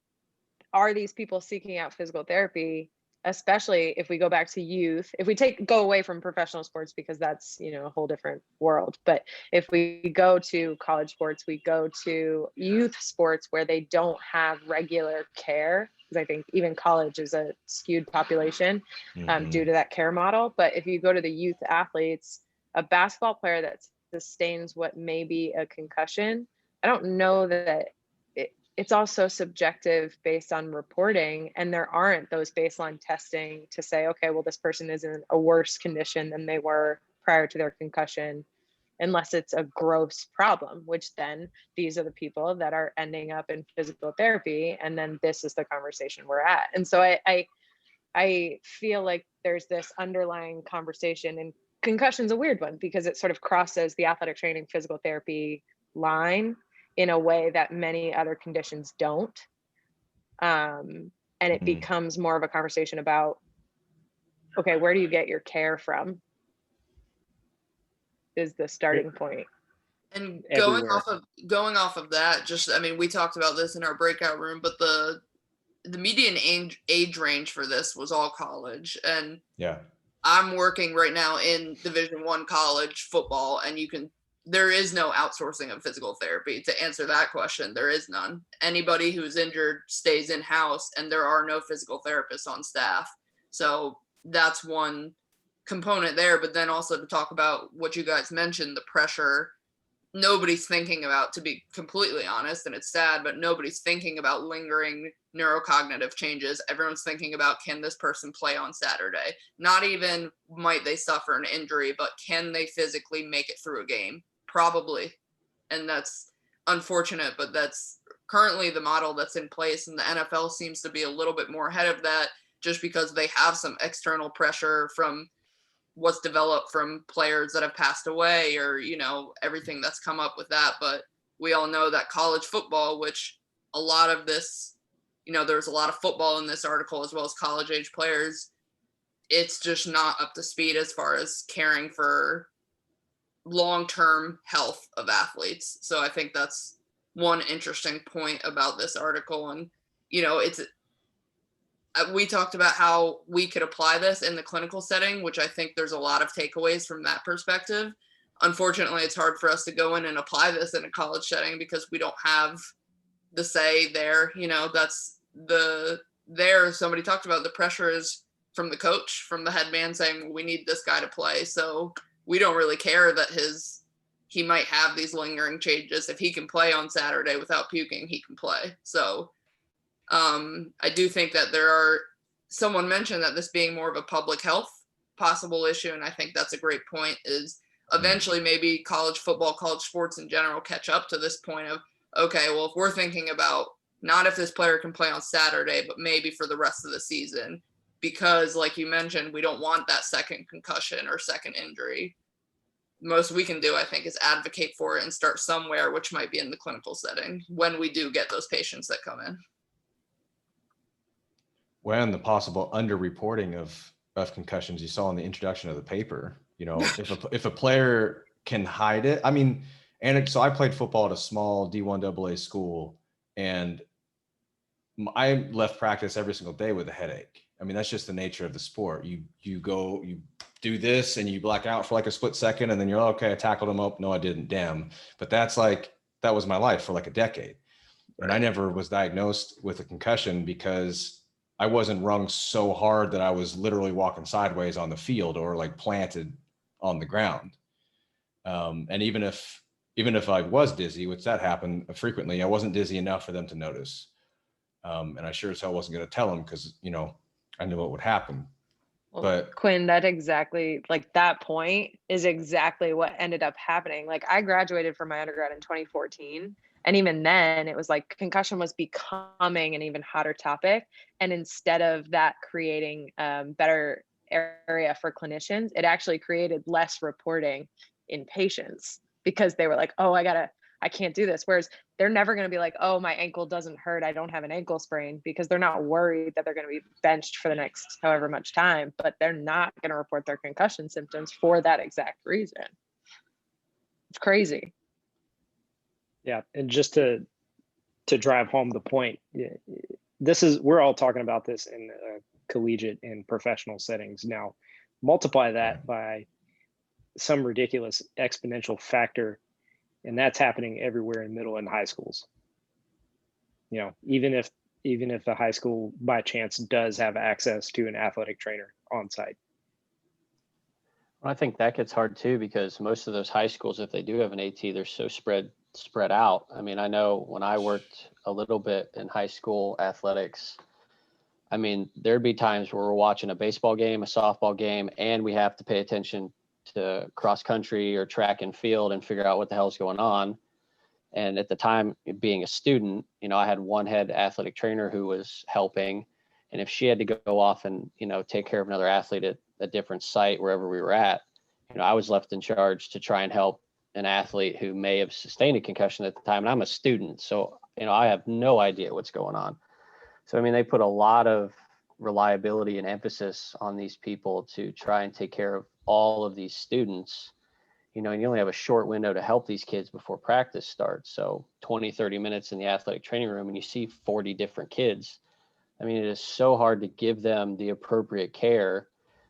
are these people seeking out physical therapy, especially if we go back to youth, if we go away from professional sports, because that's, you know, a whole different world. But if we go to college sports, we go to youth sports where they don't have regular care, because I think even college is a skewed population due to that care model. But if you go to the youth athletes, a basketball player that sustains what may be a concussion, I don't know that it's also subjective based on reporting, and there aren't those baseline testing to say, okay, well, this person is in a worse condition than they were prior to their concussion, unless it's a gross problem, which then these are the people that are ending up in physical therapy. And then this is the conversation we're at. And so I feel like there's this underlying conversation, and concussion's a weird one because it sort of crosses the athletic training physical therapy line in a way that many other conditions don't. And it becomes more of a conversation about, okay, where do you get your care from? Is the starting point. And everywhere. going off of that, just, I mean, we talked about this in our breakout room, but the median age range for this was all college. And Yeah. I'm working right now in Division I college football, and there is no outsourcing of physical therapy. To answer that question, there is none. Anybody who's injured stays in house, and there are no physical therapists on staff. So that's one component there. But then also to talk about what you guys mentioned, the pressure nobody's thinking about, to be completely honest, and it's sad, but nobody's thinking about lingering neurocognitive changes. Everyone's thinking about, can this person play on Saturday? Not even might they suffer an injury, but can they physically make it through a game? Probably. And that's unfortunate, but that's currently the model that's in place. And the NFL seems to be a little bit more ahead of that, just because they have some external pressure from what's developed from players that have passed away, or, you know, everything that's come up with that. But we all know that college football, which a lot of this, you know, there's a lot of football in this article as well as college age players, it's just not up to speed as far as caring for long-term health of athletes. So I think that's one interesting point about this article. And, you know, we talked about how we could apply this in the clinical setting, which I think there's a lot of takeaways from that perspective. Unfortunately, it's hard for us to go in and apply this in a college setting because we don't have the say there. You know, that's somebody talked about the pressure is from the coach, from the head man saying, well, we need this guy to play. So we don't really care that he might have these lingering changes. If he can play on Saturday without puking, he can play. So I do think that someone mentioned that this being more of a public health possible issue. And I think that's a great point, is eventually maybe college football, college sports in general catch up to this point of, okay, well, if we're thinking about not if this player can play on Saturday, but maybe for the rest of the season, because like you mentioned, we don't want that second concussion or second injury. Most we can do, I think, is advocate for it and start somewhere, which might be in the clinical setting when we do get those patients that come in. When the possible underreporting of concussions you saw in the introduction of the paper, you know, if a player can hide it, I mean, and so I played football at a small D1 AA school, and I left practice every single day with a headache. I mean, that's just the nature of the sport. You do this and you black out for like a split second, and then you're okay, I tackled him up. No, I didn't. Damn. But that was my life for like a decade. And I never was diagnosed with a concussion because I wasn't rung so hard that I was literally walking sideways on the field or like planted on the ground. And even if I was dizzy, which that happened frequently, I wasn't dizzy enough for them to notice. And I sure as hell wasn't going to tell them because, you know, I knew what would happen. Well, but Quinn, that point is exactly what ended up happening. Like, I graduated from my undergrad in 2014. And even then it was like concussion was becoming an even hotter topic. And instead of that creating better area for clinicians, it actually created less reporting in patients because they were like, oh, I can't do this. Whereas they're never going to be like, oh, my ankle doesn't hurt, I don't have an ankle sprain, because they're not worried that they're going to be benched for the next however much time, but they're not going to report their concussion symptoms for that exact reason. It's crazy. Yeah. And just to drive home the point, we're all talking about this in collegiate and professional settings. Now, multiply that by some ridiculous exponential factor, and that's happening everywhere in middle and high schools. You know, even if the high school by chance does have access to an athletic trainer on site. Well, I think that gets hard too, because most of those high schools, if they do have an AT, they're so spread out. I mean, I know when I worked a little bit in high school athletics, I mean, there'd be times where we're watching a baseball game, a softball game, and we have to pay attention to cross country or track and field and figure out what the hell's going on. And at the time, being a student, you know, I had one head athletic trainer who was helping. And if she had to go off and, you know, take care of another athlete at a different site, wherever we were at, you know, I was left in charge to try and help an athlete who may have sustained a concussion at the time. And I'm a student, so, you know, I have no idea what's going on. So, I mean, they put a lot of reliability and emphasis on these people to try and take care of all of these students. and you only have a short window to help these kids before practice starts. So 20, 30 minutes in the athletic training room and you see 40 different kids. I mean, it is so hard to give them the appropriate care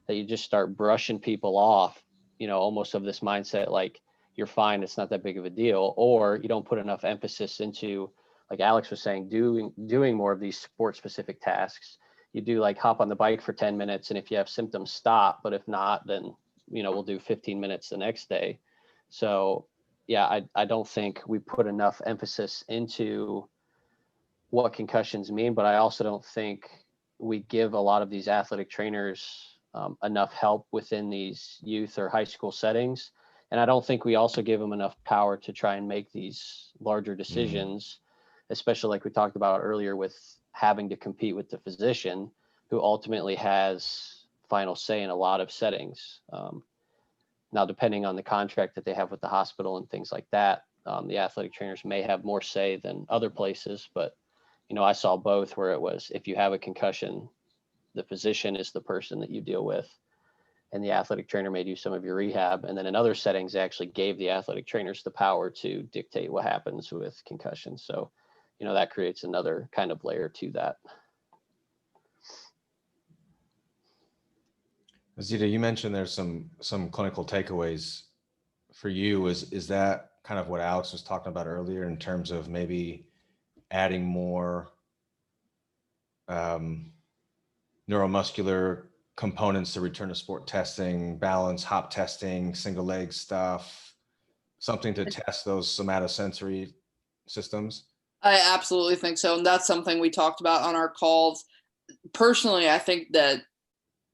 that you just start brushing people off, almost of this mindset, like, you're fine, it's not that big of a deal, or you don't put enough emphasis into, like Alex was saying, doing more of these sport specific tasks. You do like hop on the bike for 10 minutes, and if you have symptoms, stop. But if not, then, we'll do 15 minutes the next day. So yeah, I don't think we put enough emphasis into what concussions mean, but I also don't think we give a lot of these athletic trainers enough help within these youth or high school settings. And I don't think we also give them enough power to try and make these larger decisions, especially like we talked about earlier with having to compete with the physician who ultimately has final say in a lot of settings. Now, depending on the contract that they have with the hospital and things like that, the athletic trainers may have more say than other places. But, I saw both, where it was, if you have a concussion, the physician is the person that you deal with, and the athletic trainer may do some of your rehab. And then in other settings, they actually gave the athletic trainers the power to dictate what happens with concussion. So, that creates another kind of layer to that. Zita, you mentioned there's some clinical takeaways for you. Is that kind of what Alex was talking about earlier in terms of maybe adding more neuromuscular components to return to sport testing, balance, hop testing, single leg stuff, something to test those somatosensory systems? I absolutely think so. And that's something we talked about on our calls. Personally, I think that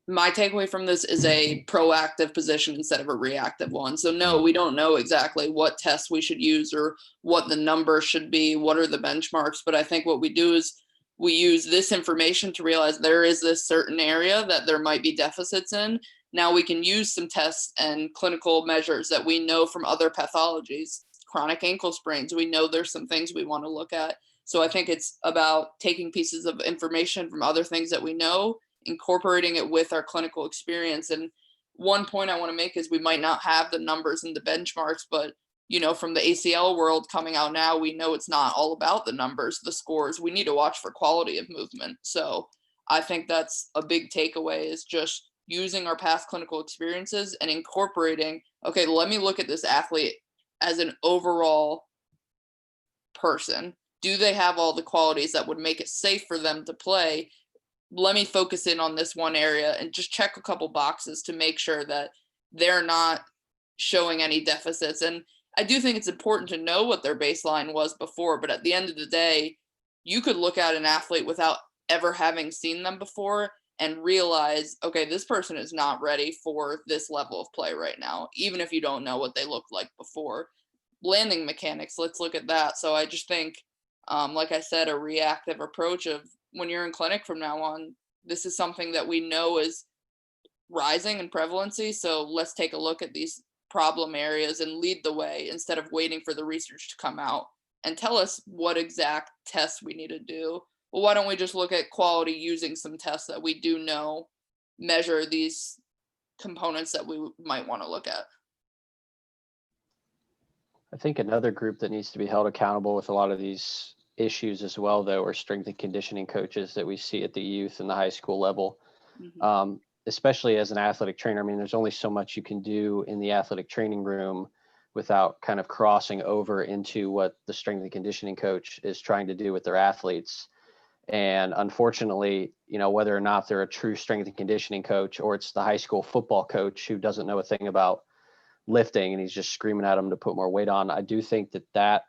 my takeaway from this is a proactive position instead of a reactive one. So no, we don't know exactly what tests we should use or what the number should be, what are the benchmarks. But I think what we do is we use this information to realize there is this certain area that there might be deficits in. Now we can use some tests and clinical measures that we know from other pathologies, chronic ankle sprains. We know there's some things we want to look at. So I think it's about taking pieces of information from other things that we know, incorporating it with our clinical experience. And one point I want to make is we might not have the numbers and the benchmarks, but from the ACL world coming out now, we know it's not all about the numbers, the scores. We need to watch for quality of movement. So I think that's a big takeaway, is just using our past clinical experiences and incorporating, okay, let me look at this athlete as an overall person. Do they have all the qualities that would make it safe for them to play? Let me focus in on this one area and just check a couple boxes to make sure that they're not showing any deficits. And I do think it's important to know what their baseline was before, but at the end of the day, you could look at an athlete without ever having seen them before and realize, okay, this person is not ready for this level of play right now, even if you don't know what they looked like before. Landing mechanics, let's look at that. So I just think, like I said, a reactive approach of, when you're in clinic from now on, this is something that we know is rising in prevalency. So let's take a look at these problem areas and lead the way instead of waiting for the research to come out and tell us what exact tests we need to do. Well, why don't we just look at quality using some tests that we do know measure these components that we might want to look at? I think another group that needs to be held accountable with a lot of these issues as well, though, are strength and conditioning coaches that we see at the youth and the high school level. Especially as an athletic trainer, I mean, there's only so much you can do in the athletic training room without kind of crossing over into what the strength and conditioning coach is trying to do with their athletes. And unfortunately, whether or not they're a true strength and conditioning coach, or it's the high school football coach who doesn't know a thing about lifting and he's just screaming at them to put more weight on, I do think that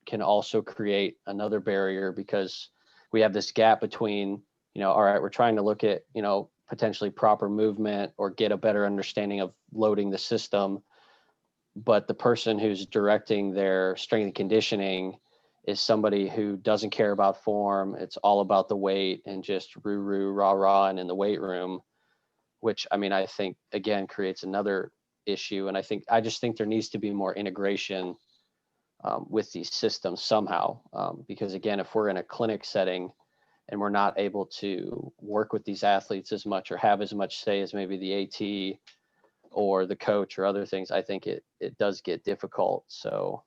can also create another barrier, because we have this gap between, all right, we're trying to look at, potentially proper movement or get a better understanding of loading the system, but the person who's directing their strength and conditioning is somebody who doesn't care about form. It's all about the weight and just roo rah rah and in the weight room, which, I mean, I think again creates another issue. And I just think there needs to be more integration with these systems somehow, because again, if we're in a clinic setting and we're not able to work with these athletes as much or have as much say as maybe the AT or the coach or other things, I think it does get difficult. So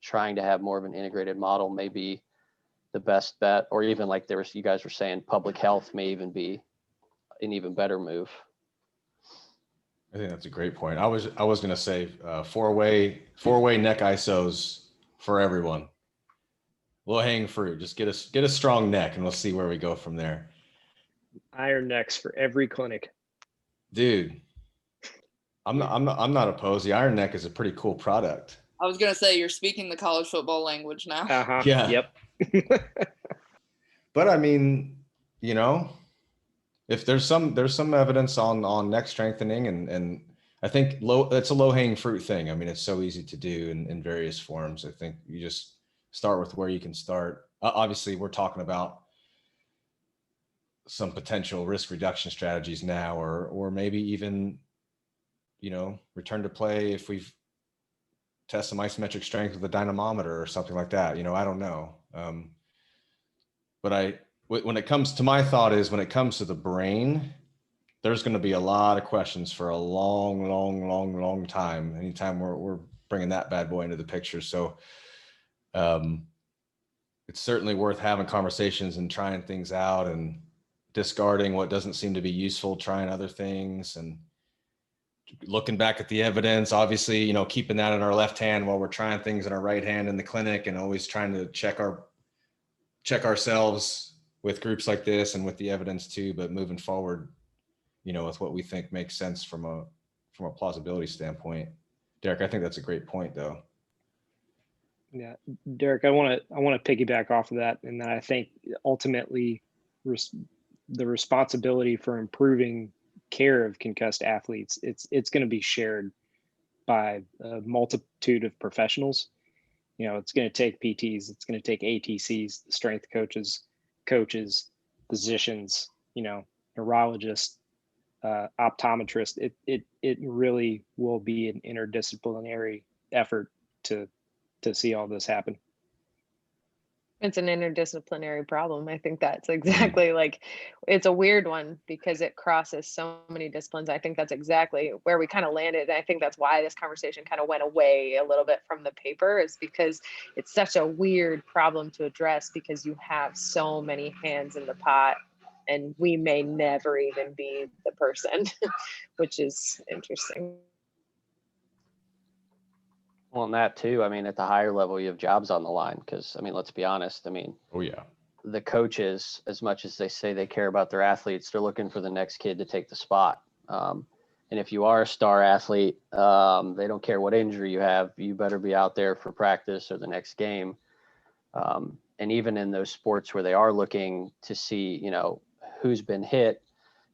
trying to have more of an integrated model may be the best bet, or even like you guys were saying, public health may even be an even better move. I think that's a great point. I was going to say four-way neck ISOs for everyone. Low hanging fruit. Just get a strong neck, and we'll see where we go from there. Iron necks for every clinic. Dude, I'm not opposed. The Iron Neck is a pretty cool product. I was gonna say, you're speaking the college football language now. Uh-huh. Yeah. Yep. But I mean, you know, if there's some evidence on neck strengthening, and I think it's a low hanging fruit thing. I mean, it's so easy to do in various forms. I think you just start with where you can start. Obviously, we're talking about some potential risk reduction strategies now, or maybe even, you know, return to play if we've test some isometric strength with a dynamometer or something like that. You know, I don't know. But when it comes to my thought is, when it comes to the brain, there's going to be a lot of questions for a long time. Anytime we're bringing that bad boy into the picture. So it's certainly worth having conversations and trying things out and discarding what doesn't seem to be useful, trying other things and looking back at the evidence. Obviously, you know, keeping that in our left hand while we're trying things in our right hand in the clinic, and always trying to check ourselves with groups like this and with the evidence too, but moving forward, you know, with what we think makes sense from a plausibility standpoint. Derek, I think that's a great point though. Yeah, Derek, I want to piggyback off of that, and that I think ultimately the responsibility for improving care of concussed athletes, it's going to be shared by a multitude of professionals. You know, it's going to take PTs, it's going to take ATCs, strength coaches, physicians, you know, neurologists, optometrists. It really will be an interdisciplinary effort to see all this happen. It's an interdisciplinary problem. I think that's exactly, like, it's a weird one because it crosses so many disciplines. I think that's exactly where we kind of landed. And I think that's why this conversation kind of went away a little bit from the paper, is because it's such a weird problem to address, because you have so many hands in the pot and we may never even be the person, which is interesting. Well, and that too, I mean, at the higher level, you have jobs on the line, because, I mean, let's be honest. I mean, oh yeah, the coaches, as much as they say they care about their athletes, they're looking for the next kid to take the spot. And if you are a star athlete, they don't care what injury you have. You better be out there for practice or the next game. And even in those sports where they are looking to see, you know, who's been hit,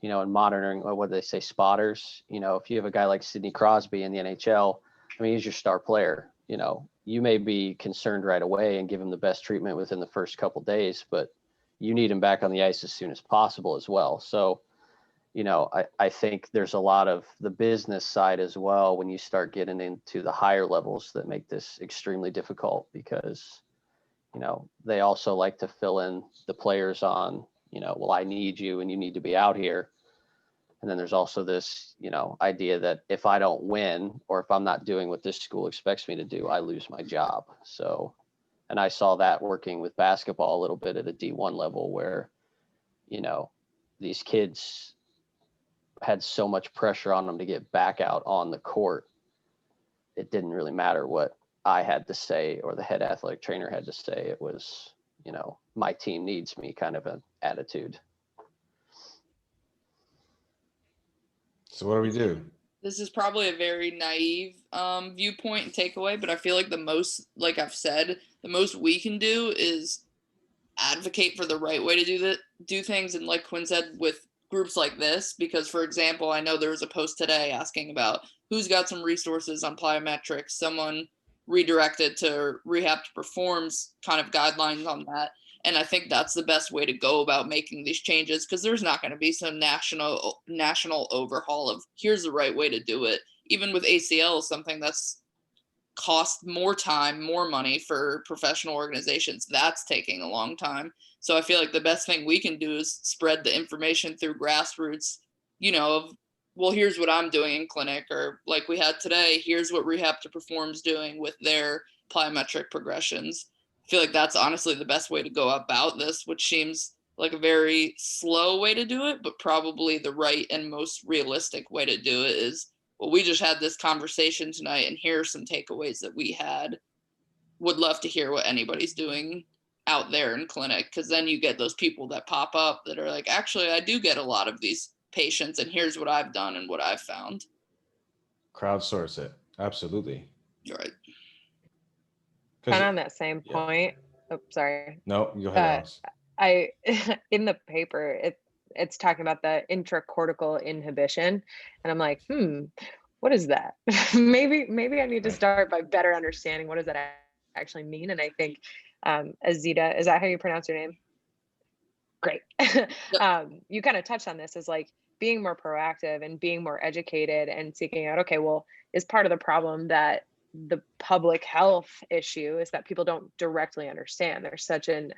you know, and monitoring, what do they say, spotters, you know, if you have a guy like Sidney Crosby in the NHL, I mean, he's your star player. You know, you may be concerned right away and give him the best treatment within the first couple of days, but you need him back on the ice as soon as possible as well. So, you know, I think there's a lot of the business side as well when you start getting into the higher levels that make this extremely difficult, because, you know, they also like to fill in the players on, you know, well, I need you and you need to be out here. And then there's also this, you know, idea that if I don't win, or if I'm not doing what this school expects me to do, I lose my job. So, and I saw that working with basketball a little bit at a D1 level, where, you know, these kids had so much pressure on them to get back out on the court. It didn't really matter what I had to say or the head athletic trainer had to say. It was, you know, my team needs me kind of an attitude. So what do we do? This is probably a very naive viewpoint and takeaway, but I feel like the most, like I've said, the most we can do is advocate for the right way to do things. And like Quinn said, with groups like this, because for example, I know there was a post today asking about who's got some resources on plyometrics. Someone redirected to Rehab to Perform's kind of guidelines on that. And I think that's the best way to go about making these changes, because there's not going to be some national overhaul of here's the right way to do it. Even with ACL, something that's cost more time, more money for professional organizations, that's taking a long time. So I feel like the best thing we can do is spread the information through grassroots, you know, of well, here's what I'm doing in clinic, or like we had today, here's what Rehab to Perform's doing with their plyometric progressions. I feel like that's honestly the best way to go about this, which seems like a very slow way to do it, but probably the right and most realistic way to do it is, well, we just had this conversation tonight, and here are some takeaways that we had. Would love to hear what anybody's doing out there in clinic, because then you get those people that pop up that are like, actually, I do get a lot of these patients, and here's what I've done and what I've found. Crowdsource it. Absolutely. You're right. Kind of on that same Yeah. point. Oh, sorry. No, go ahead, Alex. In the paper, it's talking about the intracortical inhibition, and I'm like, what is that? maybe I need to start by better understanding what does that actually mean. And I think Azita, is that how you pronounce your name? Great. You kind of touched on this as like being more proactive and being more educated and seeking out, okay, well, is part of the problem that the public health issue is that people don't directly understand. There's such an,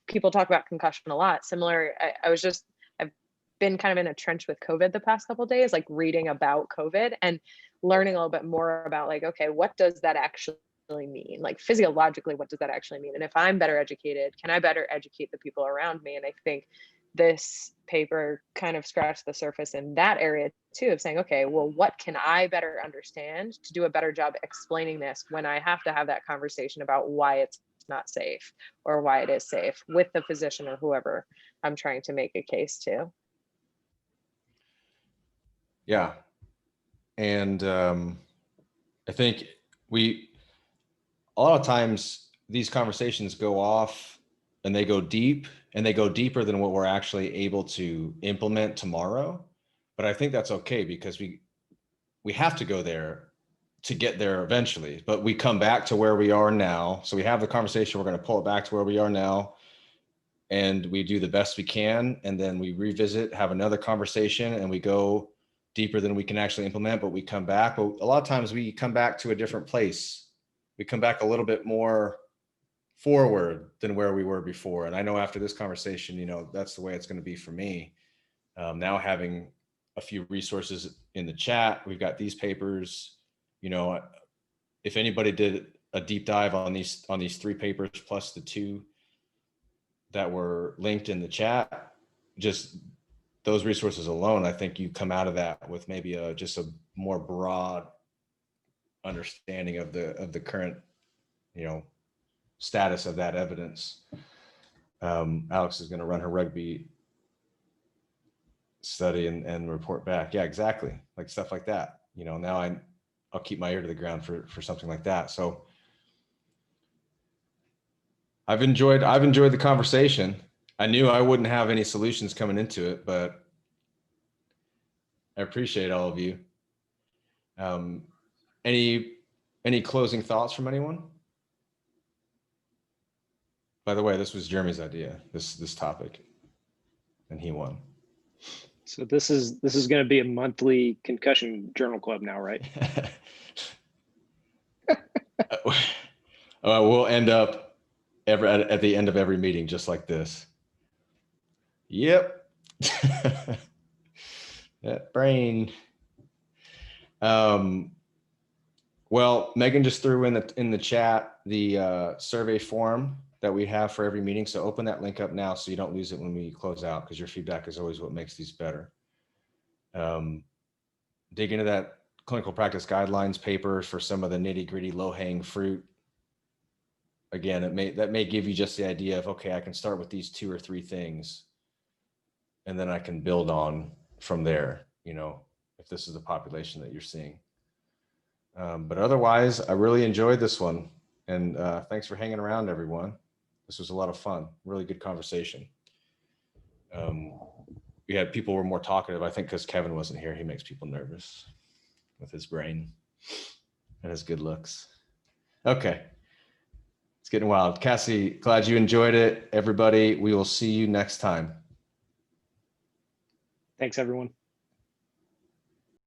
people talk about concussion a lot. Similar, I've been kind of in a trench with COVID the past couple of days, like reading about COVID and learning a little bit more about like, okay, what does that actually mean? Like physiologically, what does that actually mean? And if I'm better educated, can I better educate the people around me? And I think this paper kind of scratched the surface in that area too, of saying, okay, well, what can I better understand to do a better job explaining this when I have to have that conversation about why it's not safe or why it is safe with the physician or whoever I'm trying to make a case to. Yeah. And I think a lot of times these conversations go off and they go deep, and they go deeper than what we're actually able to implement tomorrow. But I think that's okay, because we have to go there to get there eventually, but we come back to where we are now. So we have the conversation, we're going to pull it back to where we are now, and we do the best we can. And then we revisit, have another conversation, and we go deeper than we can actually implement, but we come back. But a lot of times we come back to a different place. We come back a little bit more forward than where we were before. And I know after this conversation, that's the way it's going to be for me. Now having a few resources in the chat, we've got these papers, if anybody did a deep dive on these 3 papers, plus the 2 that were linked in the chat, just those resources alone, I think you come out of that with maybe just a more broad understanding of the current, status of that evidence. Alex is going to run her rugby study and report back. Yeah, exactly. Like stuff like that. Now I'll keep my ear to the ground for something like that. So I've enjoyed the conversation. I knew I wouldn't have any solutions coming into it, but I appreciate all of you. Any closing thoughts from anyone? By the way, this was Jeremy's idea, this topic, and he won. So this is going to be a monthly concussion journal club now, right? We'll end up at the end of every meeting just like this. Yep. That brain. Well, Megan just threw in the chat the survey form that we have for every meeting. So open that link up now so you don't lose it when we close out, because your feedback is always what makes these better. Dig into that clinical practice guidelines paper for some of the nitty-gritty low-hanging fruit. Again, that may give you just the idea of, okay, I can start with these 2 or 3 things, and then I can build on from there, if this is the population that you're seeing. But otherwise, I really enjoyed this one. And thanks for hanging around, everyone. This was a lot of fun. Really good conversation. We had people who were more talkative, I think, because Kevin wasn't here. He makes people nervous with his brain and his good looks. Okay. It's getting wild. Cassie, glad you enjoyed it. Everybody, we will see you next time. Thanks, everyone.